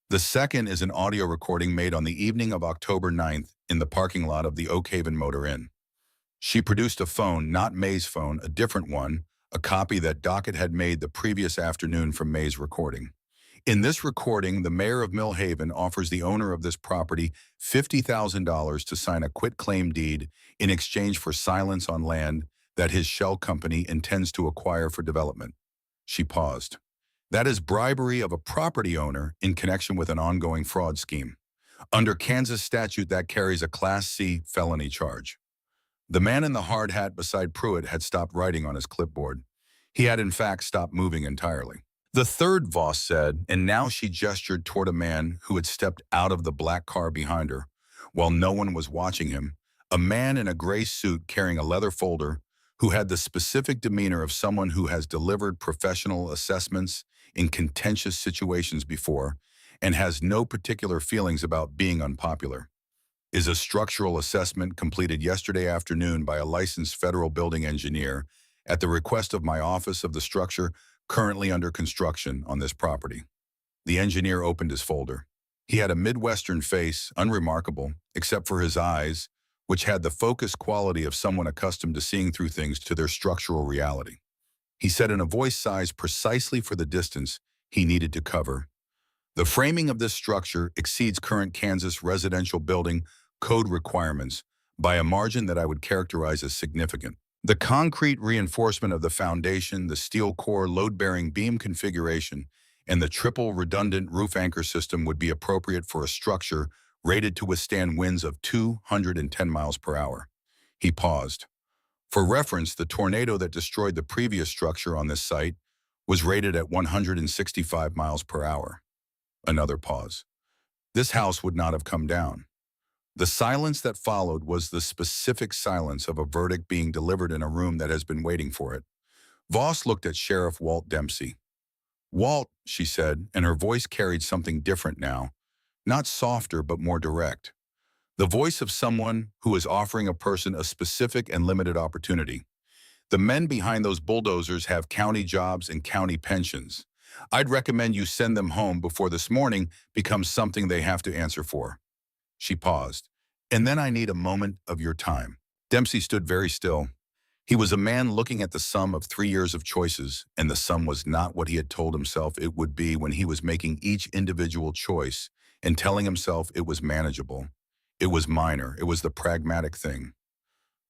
The second is an audio recording made on the evening of October 9th in the parking lot of the Oak Haven Motor Inn. She produced a phone, not May's phone, a different one, a copy that Dockett had made the previous afternoon from May's recording. In this recording, the mayor of Millhaven offers the owner of this property $50,000 to sign a quitclaim deed in exchange for silence on land that his shell company intends to acquire for development. She paused. That is bribery of a property owner in connection with an ongoing fraud scheme. Under Kansas statute, that carries a Class C felony charge. The man in the hard hat beside Pruitt had stopped writing on his clipboard. He had in fact stopped moving entirely. The third, Voss said, and now she gestured toward a man who had stepped out of the black car behind her, while no one was watching him, a man in a gray suit carrying a leather folder who had the specific demeanor of someone who has delivered professional assessments in contentious situations before and has no particular feelings about being unpopular. Is a structural assessment completed yesterday afternoon by a licensed federal building engineer at the request of my office of the structure currently under construction on this property. The engineer opened his folder. He had a Midwestern face, unremarkable, except for his eyes, which had the focused quality of someone accustomed to seeing through things to their structural reality. He said in a voice sized precisely for the distance he needed to cover, "The framing of this structure exceeds current Kansas residential building code requirements by a margin that I would characterize as significant. The concrete reinforcement of the foundation, the steel core load-bearing beam configuration, and the triple redundant roof anchor system would be appropriate for a structure rated to withstand winds of 210 miles per hour." He paused. For reference, the tornado that destroyed the previous structure on this site was rated at 165 miles per hour. Another pause. This house would not have come down. The silence that followed was the specific silence of a verdict being delivered in a room that has been waiting for it. Voss looked at Sheriff Walt Dempsey. "Walt," she said, and her voice carried something different now, not softer but more direct. The voice of someone who is offering a person a specific and limited opportunity. "The men behind those bulldozers have county jobs and county pensions. I'd recommend you send them home before this morning becomes something they have to answer for." She paused. "And then I need a moment of your time." Dempsey stood very still. He was a man looking at the sum of 3 years of choices, and the sum was not what he had told himself it would be when he was making each individual choice and telling himself it was manageable. It was minor. It was the pragmatic thing.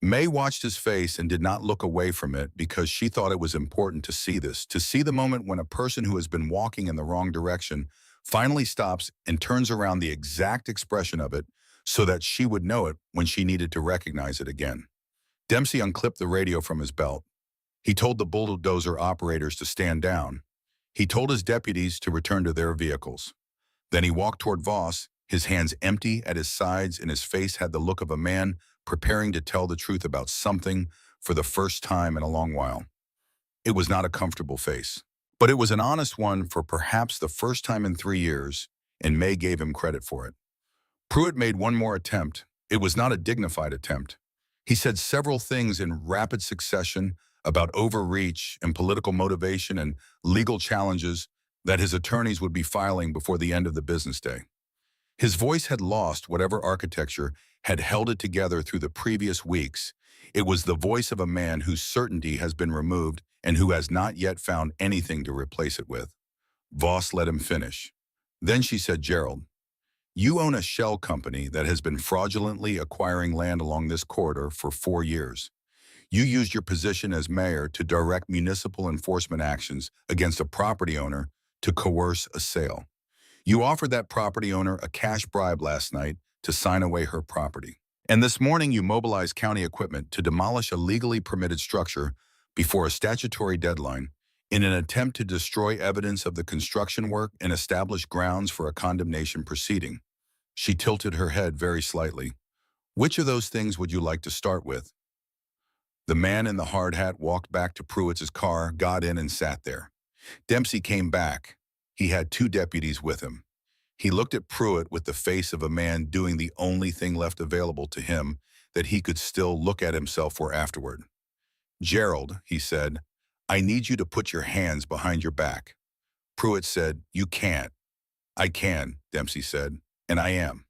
May watched his face and did not look away from it because she thought it was important to see this, to see the moment when a person who has been walking in the wrong direction finally stops and turns around the exact expression of it so that she would know it when she needed to recognize it again. Dempsey unclipped the radio from his belt. He told the bulldozer operators to stand down. He told his deputies to return to their vehicles. Then he walked toward Voss, his hands empty at his sides, and his face had the look of a man preparing to tell the truth about something for the first time in a long while. It was not a comfortable face, but it was an honest one for perhaps the first time in 3 years, and May gave him credit for it. Pruitt made one more attempt. It was not a dignified attempt. He said several things in rapid succession about overreach and political motivation and legal challenges that his attorneys would be filing before the end of the business day. His voice had lost whatever architecture had held it together through the previous weeks. It was the voice of a man whose certainty has been removed and who has not yet found anything to replace it with. Voss let him finish. Then she said, "Gerald, you own a shell company that has been fraudulently acquiring land along this corridor for 4 years. You used your position as mayor to direct municipal enforcement actions against a property owner to coerce a sale. You offered that property owner a cash bribe last night to sign away her property. And this morning you mobilized county equipment to demolish a legally permitted structure before a statutory deadline in an attempt to destroy evidence of the construction work and establish grounds for a condemnation proceeding. She tilted her head very slightly. Which of those things would you like to start with? The man in the hard hat walked back to Pruitt's car, got in and sat there. Dempsey came back. He had two deputies with him. He looked at Pruitt with the face of a man doing the only thing left available to him that he could still look at himself for afterward. "Gerald," he said, "I need you to put your hands behind your back." Pruitt said, "You can't." "I can," Dempsey said, "and I am."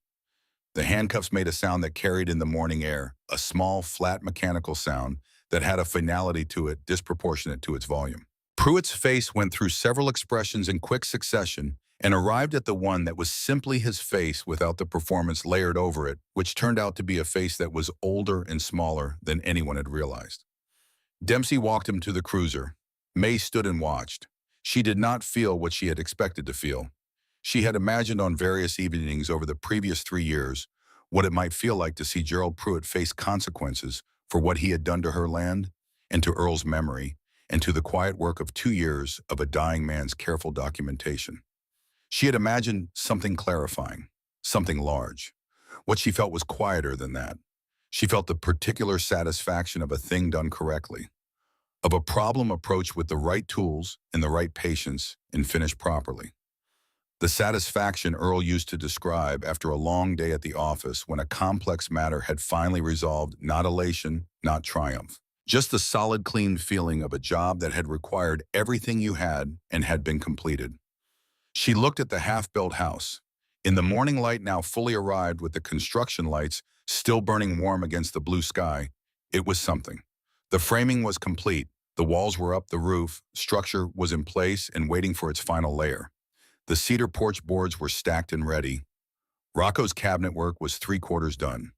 The handcuffs made a sound that carried in the morning air, a small, flat mechanical sound that had a finality to it disproportionate to its volume. Pruitt's face went through several expressions in quick succession and arrived at the one that was simply his face without the performance layered over it, which turned out to be a face that was older and smaller than anyone had realized. Dempsey walked him to the cruiser. May stood and watched. She did not feel what she had expected to feel. She had imagined on various evenings over the previous 3 years what it might feel like to see Gerald Pruitt face consequences for what he had done to her land and to Earl's memory and to the quiet work of 2 years of a dying man's careful documentation. She had imagined something clarifying, something large. What she felt was quieter than that. She felt the particular satisfaction of a thing done correctly, of a problem approached with the right tools and the right patience and finished properly. The satisfaction Earl used to describe after a long day at the office when a complex matter had finally resolved, not elation, not triumph. Just the solid, clean feeling of a job that had required everything you had and had been completed. She looked at the half-built house. In the morning light now fully arrived with the construction lights still burning warm against the blue sky, it was something. The framing was complete. The walls were up, the roof, structure was in place and waiting for its final layer. The cedar porch boards were stacked and ready. Rocco's cabinet work was 3/4 done.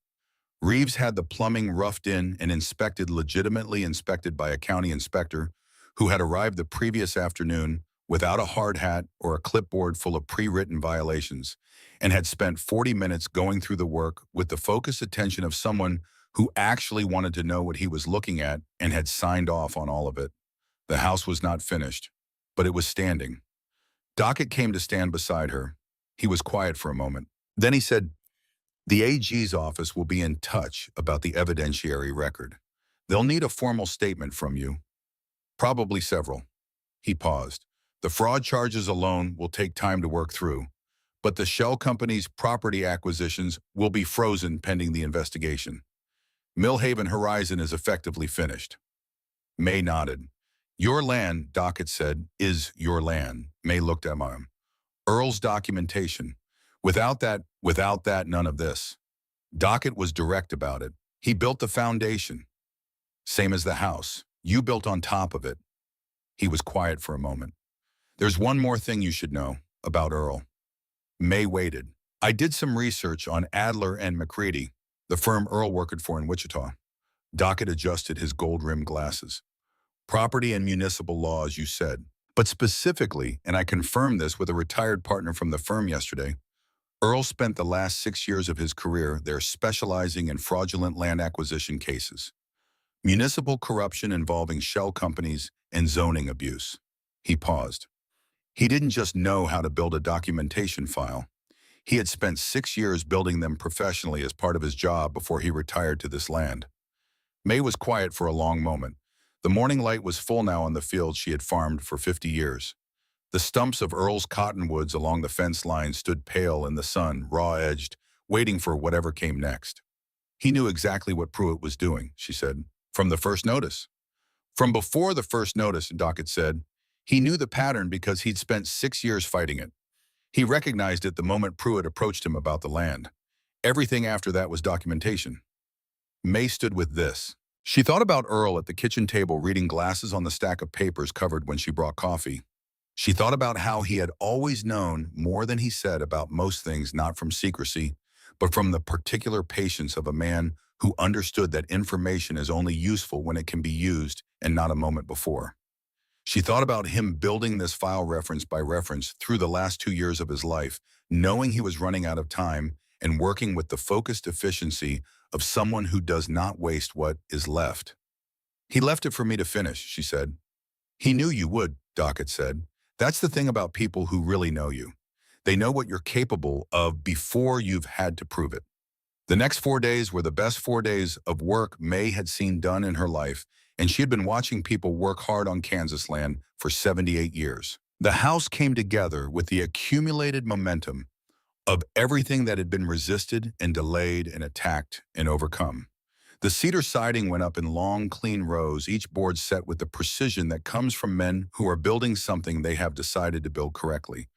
Reeves had the plumbing roughed in and legitimately inspected by a county inspector who had arrived the previous afternoon without a hard hat or a clipboard full of pre-written violations, and had spent 40 minutes going through the work with the focused attention of someone who actually wanted to know what he was looking at and had signed off on all of it. The house was not finished, but it was standing. Dockett came to stand beside her. He was quiet for a moment. Then he said, "The AG's office will be in touch about the evidentiary record. They'll need a formal statement from you. Probably several." He paused. "The fraud charges alone will take time to work through, but the shell company's property acquisitions will be frozen pending the investigation. Millhaven Horizon is effectively finished." May nodded. "Your land," Dockett said, "is your land." May looked at him. "Earl's documentation. Without that, none of this." Dockett was direct about it. "He built the foundation. Same as the house. You built on top of it." He was quiet for a moment. "There's one more thing you should know about Earl." May waited. "I did some research on Adler and McCready, the firm Earl worked for in Wichita." Dockett adjusted his gold-rimmed glasses. "Property and municipal laws, you said. But specifically, and I confirmed this with a retired partner from the firm yesterday, Earl spent the last 6 years of his career there specializing in fraudulent land acquisition cases. Municipal corruption involving shell companies and zoning abuse." He paused. "He didn't just know how to build a documentation file. He had spent 6 years building them professionally as part of his job before he retired to this land." May was quiet for a long moment. The morning light was full now on the field she had farmed for 50 years. The stumps of Earl's cottonwoods along the fence line stood pale in the sun, raw-edged, waiting for whatever came next. "He knew exactly what Pruitt was doing," she said, "from the first notice." "From before the first notice," Dockett said. "He knew the pattern because he'd spent 6 years fighting it. He recognized it the moment Pruitt approached him about the land. Everything after that was documentation." May stood with this. She thought about Earl at the kitchen table reading glasses on the stack of papers covered when she brought coffee. She thought about how he had always known more than he said about most things, not from secrecy, but from the particular patience of a man who understood that information is only useful when it can be used and not a moment before. She thought about him building this file reference by reference through the last 2 years of his life, knowing he was running out of time and working with the focused efficiency of someone who does not waste what is left. He left it for me to finish, she said. He knew you would, Dockett said. That's the thing about people who really know you. They know what you're capable of before you've had to prove it. The next 4 days were the best 4 days of work May had seen done in her life, and she had been watching people work hard on Kansas land for 78 years. The house came together with the accumulated momentum of everything that had been resisted and delayed and attacked and overcome. The cedar siding went up in long, clean rows, each board set with the precision that comes from men who are building something they have decided to build correctly.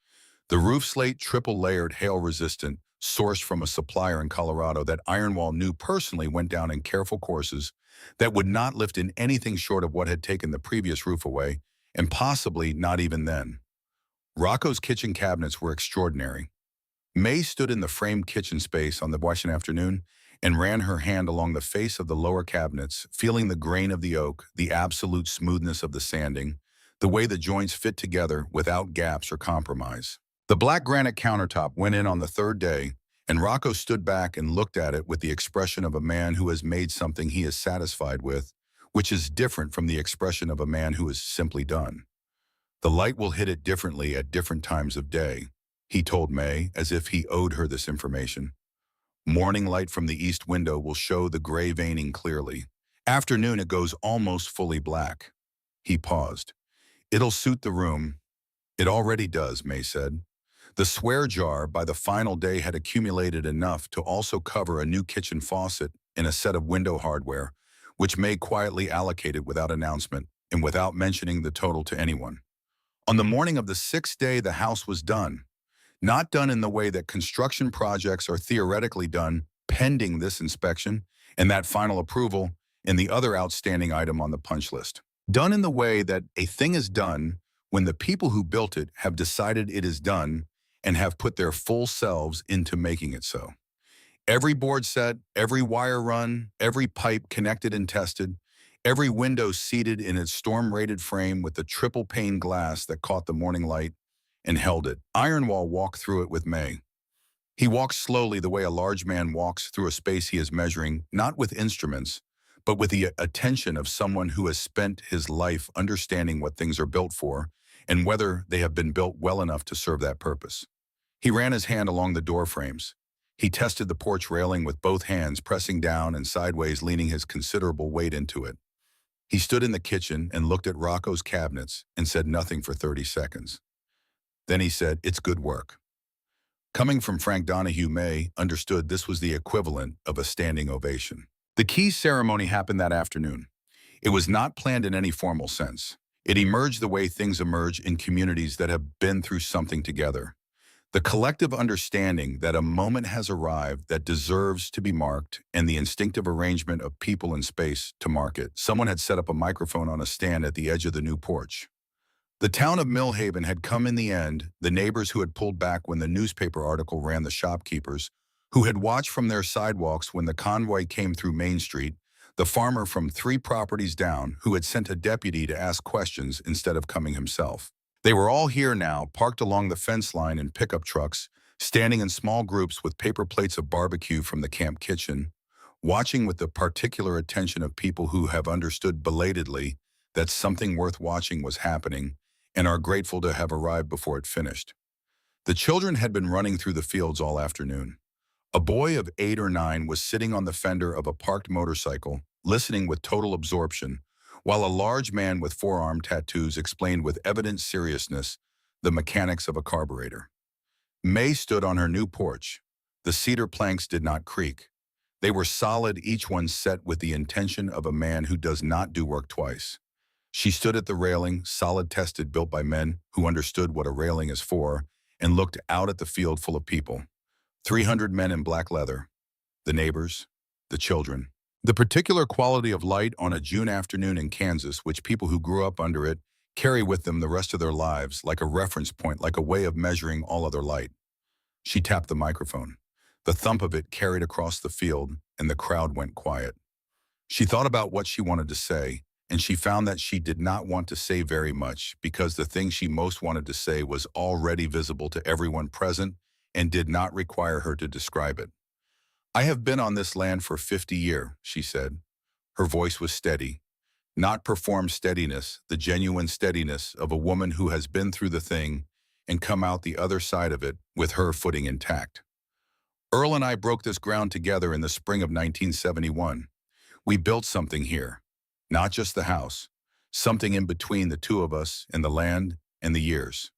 The roof slate, triple-layered, hail-resistant, sourced from a supplier in Colorado that Ironwall knew personally, went down in careful courses that would not lift in anything short of what had taken the previous roof away, and possibly not even then. Rocco's kitchen cabinets were extraordinary. May stood in the framed kitchen space on the Washington afternoon and ran her hand along the face of the lower cabinets, feeling the grain of the oak, the absolute smoothness of the sanding, the way the joints fit together without gaps or compromise. The black granite countertop went in on the third day, and Rocco stood back and looked at it with the expression of a man who has made something he is satisfied with, which is different from the expression of a man who is simply done. The light will hit it differently at different times of day, he told May, as if he owed her this information. Morning light from the east window will show the gray veining clearly. Afternoon it goes almost fully black. He paused. It'll suit the room. It already does, May said. The swear jar by the final day had accumulated enough to also cover a new kitchen faucet and a set of window hardware, which May quietly allocated without announcement and without mentioning the total to anyone. On the morning of the sixth day, the house was done. Not done in the way that construction projects are theoretically done, pending this inspection and that final approval and the other outstanding item on the punch list. Done in the way that a thing is done when the people who built it have decided it is done and have put their full selves into making it so. Every board set, every wire run, every pipe connected and tested, every window seated in its storm-rated frame with the triple pane glass that caught the morning light and held it. Ironwall walked through it with May. He walked slowly the way a large man walks through a space he is measuring, not with instruments, but with the attention of someone who has spent his life understanding what things are built for and whether they have been built well enough to serve that purpose. He ran his hand along the door frames. He tested the porch railing with both hands, pressing down and sideways, leaning his considerable weight into it. He stood in the kitchen and looked at Rocco's cabinets and said nothing for 30 seconds. Then he said, "It's good work." Coming from Frank Donahue, May understood this was the equivalent of a standing ovation. The key ceremony happened that afternoon. It was not planned in any formal sense. It emerged the way things emerge in communities that have been through something together. The collective understanding that a moment has arrived that deserves to be marked, and the instinctive arrangement of people and space to mark it. Someone had set up a microphone on a stand at the edge of the new porch. The town of Millhaven had come in the end, the neighbors who had pulled back when the newspaper article ran, the shopkeepers, who had watched from their sidewalks when the convoy came through Main Street, the farmer from 3 properties down who had sent a deputy to ask questions instead of coming himself. They were all here now, parked along the fence line in pickup trucks, standing in small groups with paper plates of barbecue from the camp kitchen, watching with the particular attention of people who have understood belatedly that something worth watching was happening and are grateful to have arrived before it finished. The children had been running through the fields all afternoon. A boy of 8 or 9 was sitting on the fender of a parked motorcycle, listening with total absorption, while a large man with forearm tattoos explained with evident seriousness the mechanics of a carburetor. May stood on her new porch. The cedar planks did not creak. They were solid, each one set with the intention of a man who does not do work twice. She stood at the railing, solid tested, built by men who understood what a railing is for, and looked out at the field full of people. 300 men in black leather. The neighbors, the children. The particular quality of light on a June afternoon in Kansas, which people who grew up under it carry with them the rest of their lives, like a reference point, like a way of measuring all other light. She tapped the microphone. The thump of it carried across the field, and the crowd went quiet. She thought about what she wanted to say, and she found that she did not want to say very much because the thing she most wanted to say was already visible to everyone present and did not require her to describe it. "I have been on this land for 50 years," she said. Her voice was steady, not performed steadiness, the genuine steadiness of a woman who has been through the thing and come out the other side of it with her footing intact. "Earl and I broke this ground together in the spring of 1971. We built something here, not just the house, something in between the two of us and the land and the years."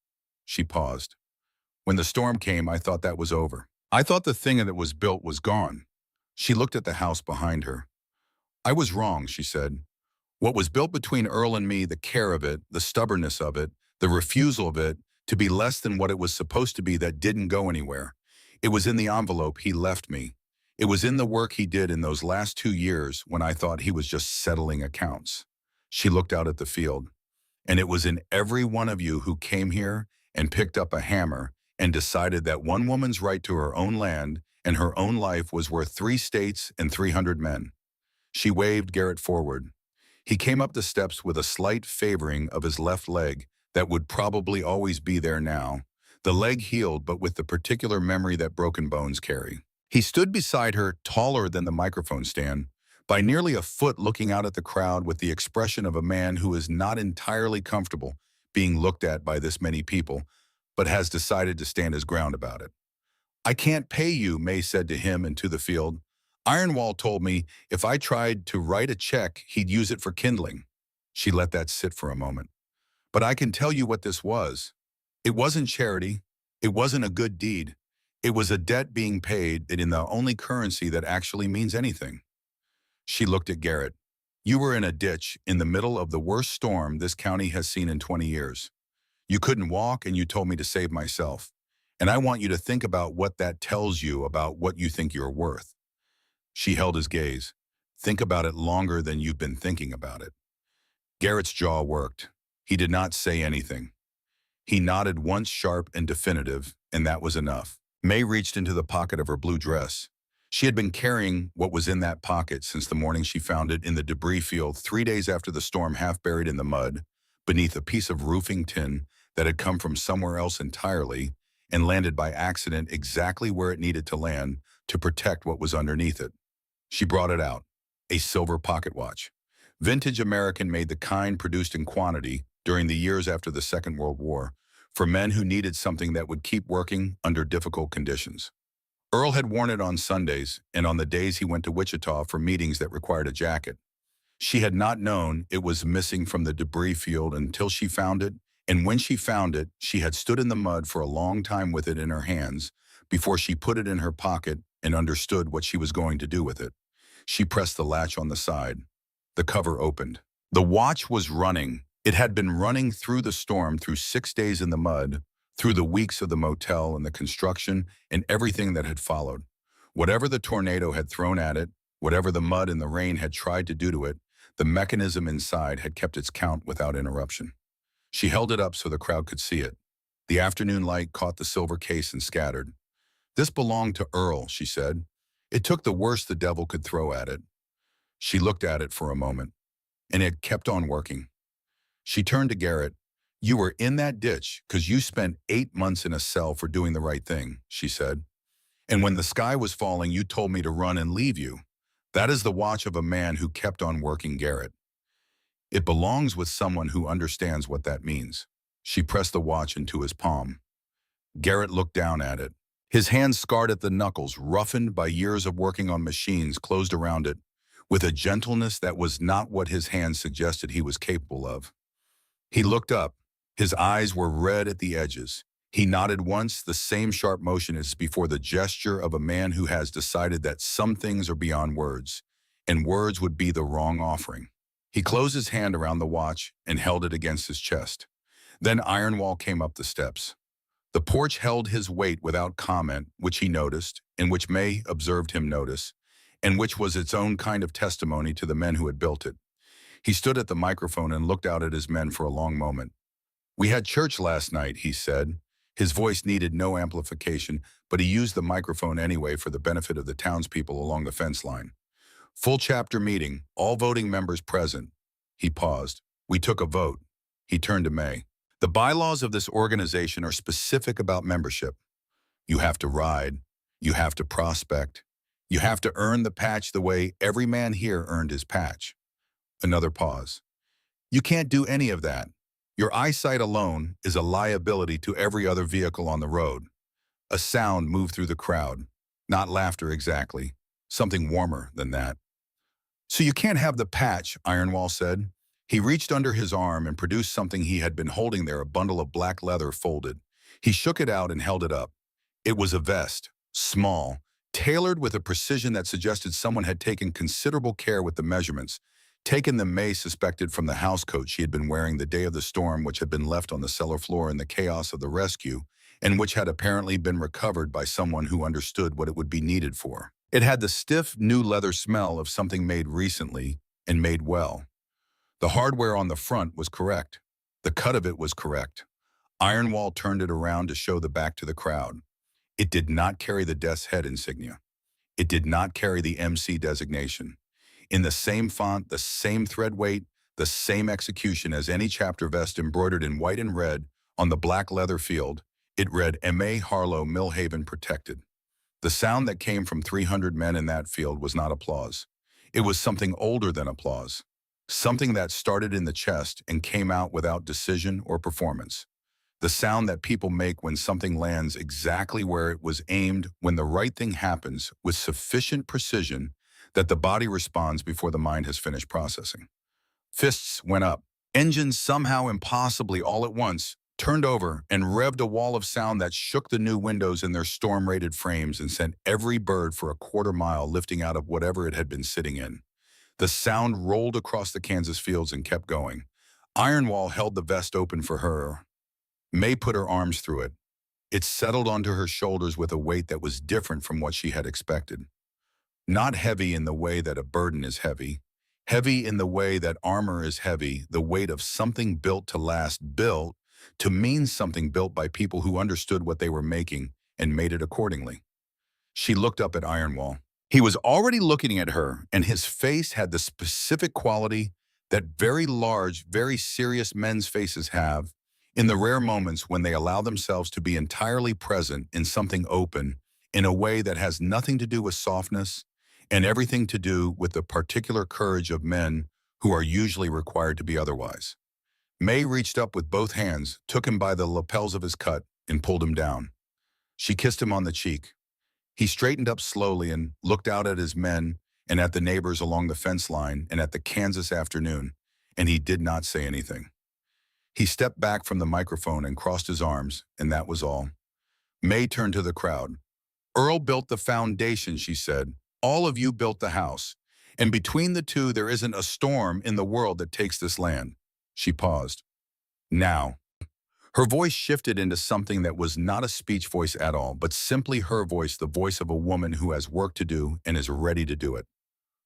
She paused. "When the storm came, I thought that was over. I thought the thing that was built was gone." She looked at the house behind her. "I was wrong," she said. "What was built between Earl and me, the care of it, the stubbornness of it, the refusal of it to be less than what it was supposed to be that didn't go anywhere. It was in the envelope he left me. It was in the work he did in those last 2 years when I thought he was just settling accounts." She looked out at the field. "And it was in every one of you who came here and picked up a hammer and decided that one woman's right to her own land and her own life was worth 3 states and 300 men." She waved Garrett forward. He came up the steps with a slight favoring of his left leg that would probably always be there now. The leg healed, but with the particular memory that broken bones carry. He stood beside her, taller than the microphone stand, by nearly a foot, looking out at the crowd with the expression of a man who is not entirely comfortable being looked at by this many people, but has decided to stand his ground about it. "I can't pay you," May said to him and to the field. "Ironwall told me if I tried to write a check, he'd use it for kindling." She let that sit for a moment. "But I can tell you what this was. It wasn't charity. It wasn't a good deed. It was a debt being paid in the only currency that actually means anything." She looked at Garrett. "You were in a ditch in the middle of the worst storm this county has seen in 20 years. You couldn't walk and you told me to save myself. And I want you to think about what that tells you about what you think you're worth." She held his gaze. "Think about it longer than you've been thinking about it." Garrett's jaw worked. He did not say anything. He nodded once, sharp and definitive, and that was enough. May reached into the pocket of her blue dress. She had been carrying what was in that pocket since the morning she found it in the debris field 3 days after the storm, half buried in the mud, beneath a piece of roofing tin that had come from somewhere else entirely and landed by accident exactly where it needed to land to protect what was underneath it. She brought it out, a silver pocket watch. Vintage American, made, the kind produced in quantity during the years after the Second World War, for men who needed something that would keep working under difficult conditions. Earl had worn it on Sundays and on the days he went to Wichita for meetings that required a jacket. She had not known it was missing from the debris field until she found it, and when she found it, she had stood in the mud for a long time with it in her hands before she put it in her pocket and understood what she was going to do with it. She pressed the latch on the side. The cover opened. The watch was running. It had been running through the storm, through 6 days in the mud, through the weeks of the motel and the construction and everything that had followed. Whatever the tornado had thrown at it, whatever the mud and the rain had tried to do to it, the mechanism inside had kept its count without interruption. She held it up so the crowd could see it. The afternoon light caught the silver case and scattered. "This belonged to Earl," she said. "It took the worst the devil could throw at it." She looked at it for a moment, and it kept on working. She turned to Garrett. "You were in that ditch because you spent 8 months in a cell for doing the right thing," she said. "And when the sky was falling, you told me to run and leave you. That is the watch of a man who kept on working, Garrett. It belongs with someone who understands what that means." She pressed the watch into his palm. Garrett looked down at it. His hands, scarred at the knuckles, roughened by years of working on machines, closed around it with a gentleness that was not what his hands suggested he was capable of. He looked up. His eyes were red at the edges. He nodded once, the same sharp motion as before, the gesture of a man who has decided that some things are beyond words, and words would be the wrong offering. He closed his hand around the watch and held it against his chest. Then Ironwall came up the steps. The porch held his weight without comment, which he noticed, and which May observed him notice, and which was its own kind of testimony to the men who had built it. He stood at the microphone and looked out at his men for a long moment. "We had church last night," he said. His voice needed no amplification, but he used the microphone anyway for the benefit of the townspeople along the fence line. Full chapter meeting, all voting members present. He paused. We took a vote. He turned to May. The bylaws of this organization are specific about membership. You have to ride. You have to prospect. You have to earn the patch the way every man here earned his patch. Another pause. You can't do any of that. Your eyesight alone is a liability to every other vehicle on the road. A sound moved through the crowd. Not laughter exactly. Something warmer than that. So you can't have the patch, Ironwall said. He reached under his arm and produced something he had been holding there, a bundle of black leather folded. He shook it out and held it up. It was a vest, small, tailored with a precision that suggested someone had taken considerable care with the measurements, taken them May suspected from the housecoat she had been wearing the day of the storm, which had been left on the cellar floor in the chaos of the rescue, and which had apparently been recovered by someone who understood what it would be needed for. It had the stiff, new leather smell of something made recently and made well. The hardware on the front was correct. The cut of it was correct. Ironwall turned it around to show the back to the crowd. It did not carry the death's head insignia. It did not carry the MC designation. In the same font, the same thread weight, the same execution as any chapter vest embroidered in white and red on the black leather field, it read M.A. Harlow Millhaven Protected. The sound that came from 300 men in that field was not applause. It was something older than applause. Something that started in the chest and came out without decision or performance. The sound that people make when something lands exactly where it was aimed, when the right thing happens with sufficient precision that the body responds before the mind has finished processing. Fists went up. Engines somehow impossibly all at once turned over and revved a wall of sound that shook the new windows in their storm-rated frames and sent every bird for a quarter mile lifting out of whatever it had been sitting in. The sound rolled across the Kansas fields and kept going. Ironwall held the vest open for her. May put her arms through it. It settled onto her shoulders with a weight that was different from what she had expected. Not heavy in the way that a burden is heavy. Heavy in the way that armor is heavy, the weight of something built to last, built to mean something built by people who understood what they were making and made it accordingly. She looked up at Ironwall. He was already looking at her, and his face had the specific quality that very large, very serious men's faces have in the rare moments when they allow themselves to be entirely present in something open in a way that has nothing to do with softness and everything to do with the particular courage of men who are usually required to be otherwise. May reached up with both hands, took him by the lapels of his cut, and pulled him down. She kissed him on the cheek. He straightened up slowly and looked out at his men and at the neighbors along the fence line and at the Kansas afternoon, and he did not say anything. He stepped back from the microphone and crossed his arms, and that was all. May turned to the crowd. Earl built the foundation, she said. All of you built the house. And between the two, there isn't a storm in the world that takes this land. She paused. Now. Her voice shifted into something that was not a speech voice at all, but simply her voice, the voice of a woman who has work to do and is ready to do it.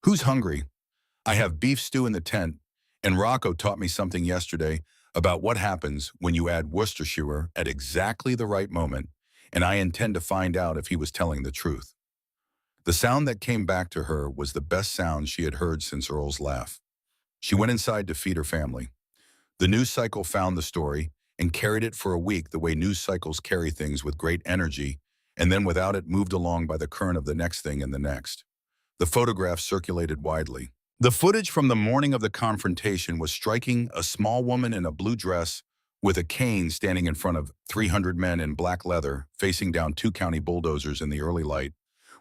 Who's hungry? I have beef stew in the tent, and Rocco taught me something yesterday about what happens when you add Worcestershire at exactly the right moment, and I intend to find out if he was telling the truth. The sound that came back to her was the best sound she had heard since Earl's laugh. She went inside to feed her family. The news cycle found the story and carried it for a week the way news cycles carry things with great energy, and then without it moved along by the current of the next thing and the next. The photographs circulated widely. The footage from the morning of the confrontation was striking: a small woman in a blue dress with a cane standing in front of 300 men in black leather facing down two county bulldozers in the early light,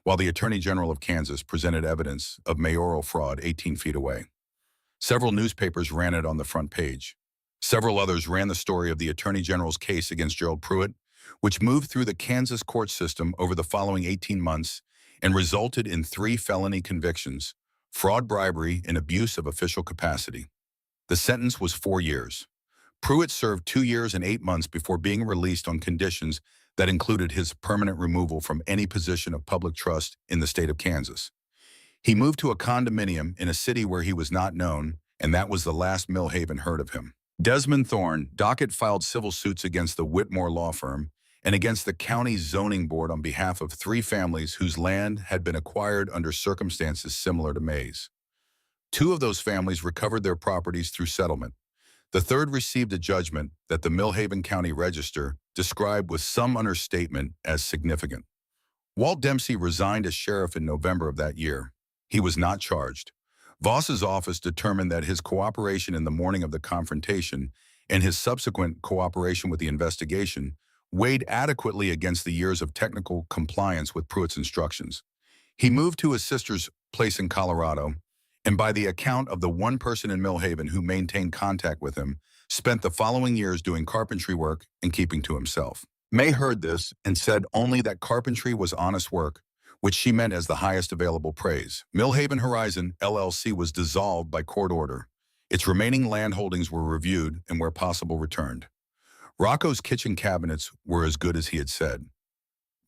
while the Attorney General of Kansas presented evidence of mayoral fraud 18 feet away. Several newspapers ran it on the front page. Several others ran the story of the Attorney General's case against Gerald Pruitt, which moved through the Kansas court system over the following 18 months and resulted in 3 felony convictions: fraud, bribery, and abuse of official capacity. The sentence was 4 years. Pruitt served 2 years and 8 months before being released on conditions that included his permanent removal from any position of public trust in the state of Kansas. He moved to a condominium in a city where he was not known, and that was the last Millhaven heard of him. Desmond Thorne, docket filed civil suits against the Whitmore law firm, and against the county zoning board on behalf of three families whose land had been acquired under circumstances similar to May's. Two of those families recovered their properties through settlement. The third received a judgment that the Millhaven County Register described with some understatement as significant. Walt Dempsey resigned as sheriff in November of that year. He was not charged. Voss's office determined that his cooperation in the morning of the confrontation and his subsequent cooperation with the investigation weighed adequately against the years of technical compliance with Pruitt's instructions. He moved to his sister's place in Colorado, and by the account of the one person in Millhaven who maintained contact with him, spent the following years doing carpentry work and keeping to himself. May heard this and said only that carpentry was honest work, which she meant as the highest available praise. Millhaven Horizon, LLC was dissolved by court order. Its remaining land holdings were reviewed and where possible returned. Rocco's kitchen cabinets were as good as he had said.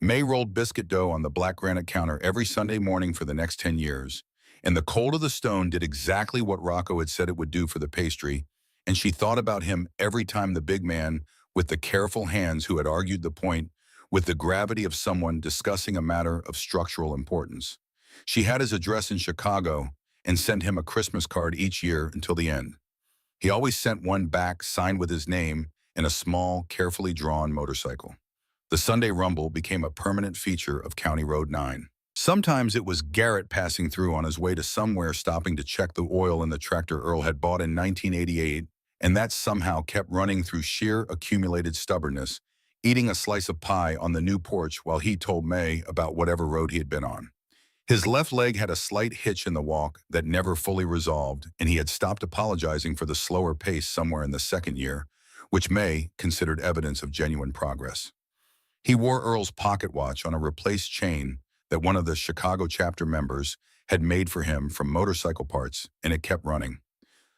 May rolled biscuit dough on the black granite counter every Sunday morning for the next 10 years, and the cold of the stone did exactly what Rocco had said it would do for the pastry, and she thought about him every time the big man with the careful hands who had argued the point with the gravity of someone discussing a matter of structural importance. She had his address in Chicago and sent him a Christmas card each year until the end. He always sent one back signed with his name and a small, carefully drawn motorcycle. The Sunday Rumble became a permanent feature of County Road 9. Sometimes it was Garrett passing through on his way to somewhere, stopping to check the oil in the tractor Earl had bought in 1988, and that somehow kept running through sheer accumulated stubbornness, eating a slice of pie on the new porch while he told May about whatever road he had been on. His left leg had a slight hitch in the walk that never fully resolved, and he had stopped apologizing for the slower pace somewhere in the second year, which May considered evidence of genuine progress. He wore Earl's pocket watch on a replaced chain that one of the Chicago chapter members had made for him from motorcycle parts, and it kept running.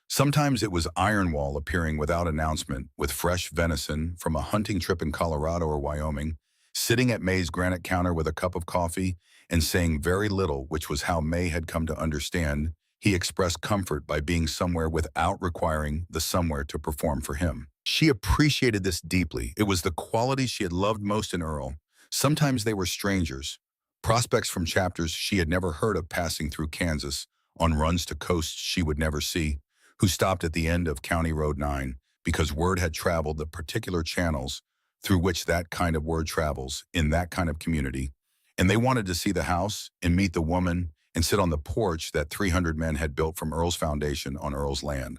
Sometimes it was Ironwall appearing without announcement with fresh venison from a hunting trip in Colorado or Wyoming, sitting at May's granite counter with a cup of coffee and saying very little, which was how May had come to understand he expressed comfort by being somewhere without requiring the somewhere to perform for him. She appreciated this deeply. It was the quality she had loved most in Earl. Sometimes they were strangers, prospects from chapters she had never heard of passing through Kansas on runs to coasts she would never see, who stopped at the end of County Road 9 because word had traveled the particular channels through which that kind of word travels in that kind of community, and they wanted to see the house and meet the woman and sit on the porch that 300 men had built from Earl's foundation on Earl's land.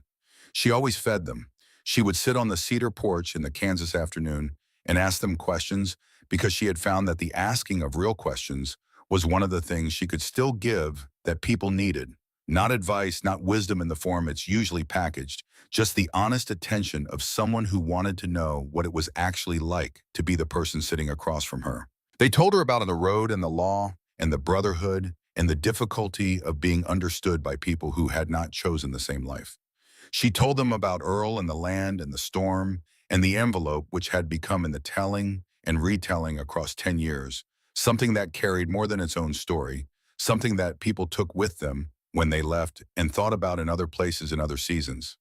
She always fed them. She would sit on the cedar porch in the Kansas afternoon and ask them questions because she had found that the asking of real questions was one of the things she could still give that people needed. Not advice, not wisdom in the form it's usually packaged, just the honest attention of someone who wanted to know what it was actually like to be the person sitting across from her. They told her about the road and the law and the brotherhood and the difficulty of being understood by people who had not chosen the same life. She told them about Earl and the land and the storm and the envelope which had become in the telling and retelling across 10 years, something that carried more than its own story, something that people took with them when they left and thought about in other places in other seasons.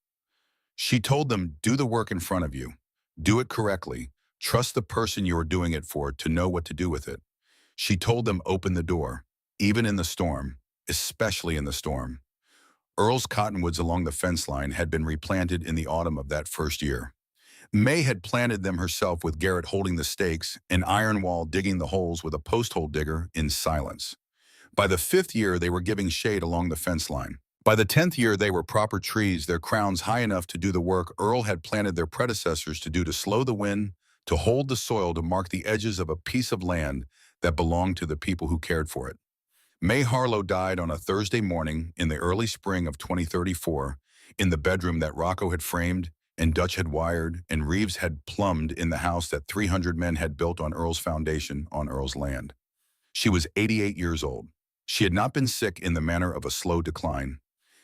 She told them, do the work in front of you. Do it correctly. Trust the person you are doing it for to know what to do with it. She told them, open the door, even in the storm, especially in the storm. Earl's cottonwoods along the fence line had been replanted in the autumn of that first year. May had planted them herself with Garrett holding the stakes and Ironwall digging the holes with a post hole digger in silence. By the 5th year, they were giving shade along the fence line. By the 10th year, they were proper trees, their crowns high enough to do the work Earl had planted their predecessors to do, to slow the wind, to hold the soil, to mark the edges of a piece of land that belonged to the people who cared for it. May Harlow died on a Thursday morning in the early spring of 2034 in the bedroom that Rocco had framed and Dutch had wired and Reeves had plumbed in the house that 300 men had built on Earl's foundation on Earl's land. She was 88 years old. She had not been sick in the manner of a slow decline.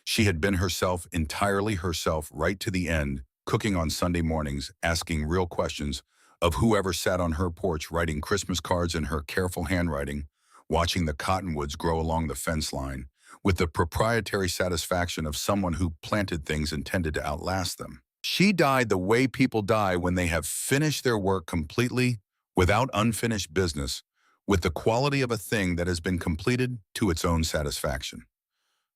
She had been herself, entirely herself, right to the end, cooking on Sunday mornings, asking real questions of whoever sat on her porch writing Christmas cards in her careful handwriting, watching the cottonwoods grow along the fence line, with the proprietary satisfaction of someone who planted things intended to outlast them. She died the way people die when they have finished their work completely, without unfinished business, with the quality of a thing that has been completed to its own satisfaction.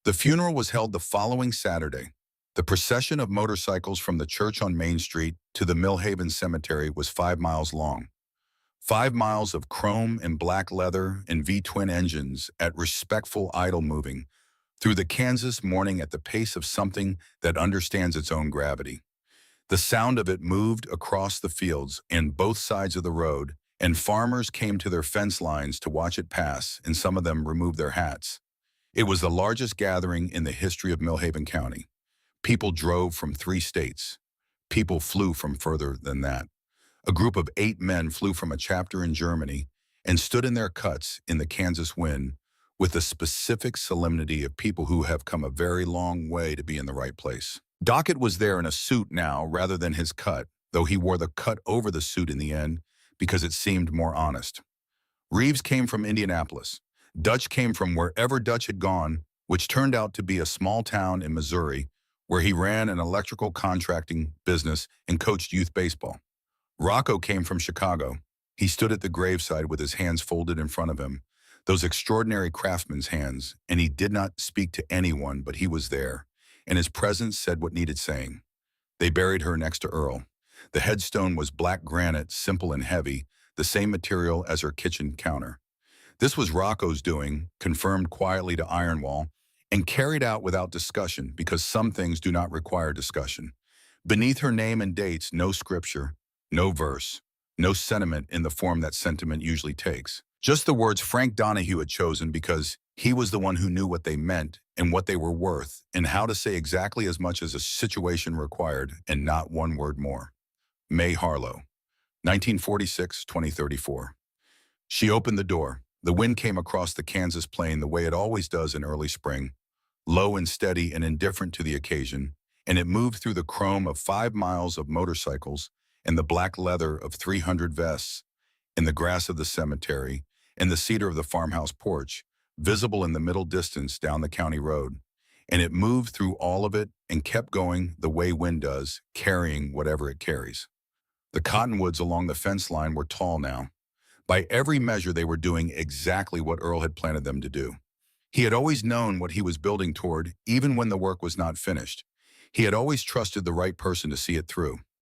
The funeral was held the following Saturday. The procession of motorcycles from the church on Main Street to the Millhaven Cemetery was 5 miles long. 5 miles of chrome and black leather and V-twin engines at respectful idle moving through the Kansas morning at the pace of something that understands its own gravity. The sound of it moved across the fields and both sides of the road, and farmers came to their fence lines to watch it pass, and some of them removed their hats. It was the largest gathering in the history of Millhaven County. People drove from 3 states. People flew from further than that. A group of 8 men flew from a chapter in Germany and stood in their cuts in the Kansas wind with the specific solemnity of people who have come a very long way to be in the right place. Dockett was there in a suit now rather than his cut, though he wore the cut over the suit in the end because it seemed more honest. Reeves came from Indianapolis. Dutch came from wherever Dutch had gone, which turned out to be a small town in Missouri where he ran an electrical contracting business and coached youth baseball. Rocco came from Chicago. He stood at the graveside with his hands folded in front of him, those extraordinary craftsman's hands, and he did not speak to anyone, but he was there, and his presence said what needed saying. They buried her next to Earl. The headstone was black granite, simple and heavy, the same material as her kitchen counter. This was Rocco's doing, confirmed quietly to Ironwall, and carried out without discussion because some things do not require discussion. Beneath her name and dates, no scripture, no verse, no sentiment in the form that sentiment usually takes. Just the words Frank Donahue had chosen because he was the one who knew what they meant and what they were worth and how to say exactly as much as a situation required and not one word more. May Harlow, 1946-2034. She opened the door. The wind came across the Kansas plain the way it always does in early spring, low and steady and indifferent to the occasion, and it moved through the chrome of 5 miles of motorcycles and the black leather of 300 vests, in the grass of the cemetery, and the cedar of the farmhouse porch, visible in the middle distance down the county road. And it moved through all of it and kept going the way wind does, carrying whatever it carries. The cottonwoods along the fence line were tall now. By every measure, they were doing exactly what Earl had planted them to do. He had always known what he was building toward, even when the work was not finished. He had always trusted the right person to see it through.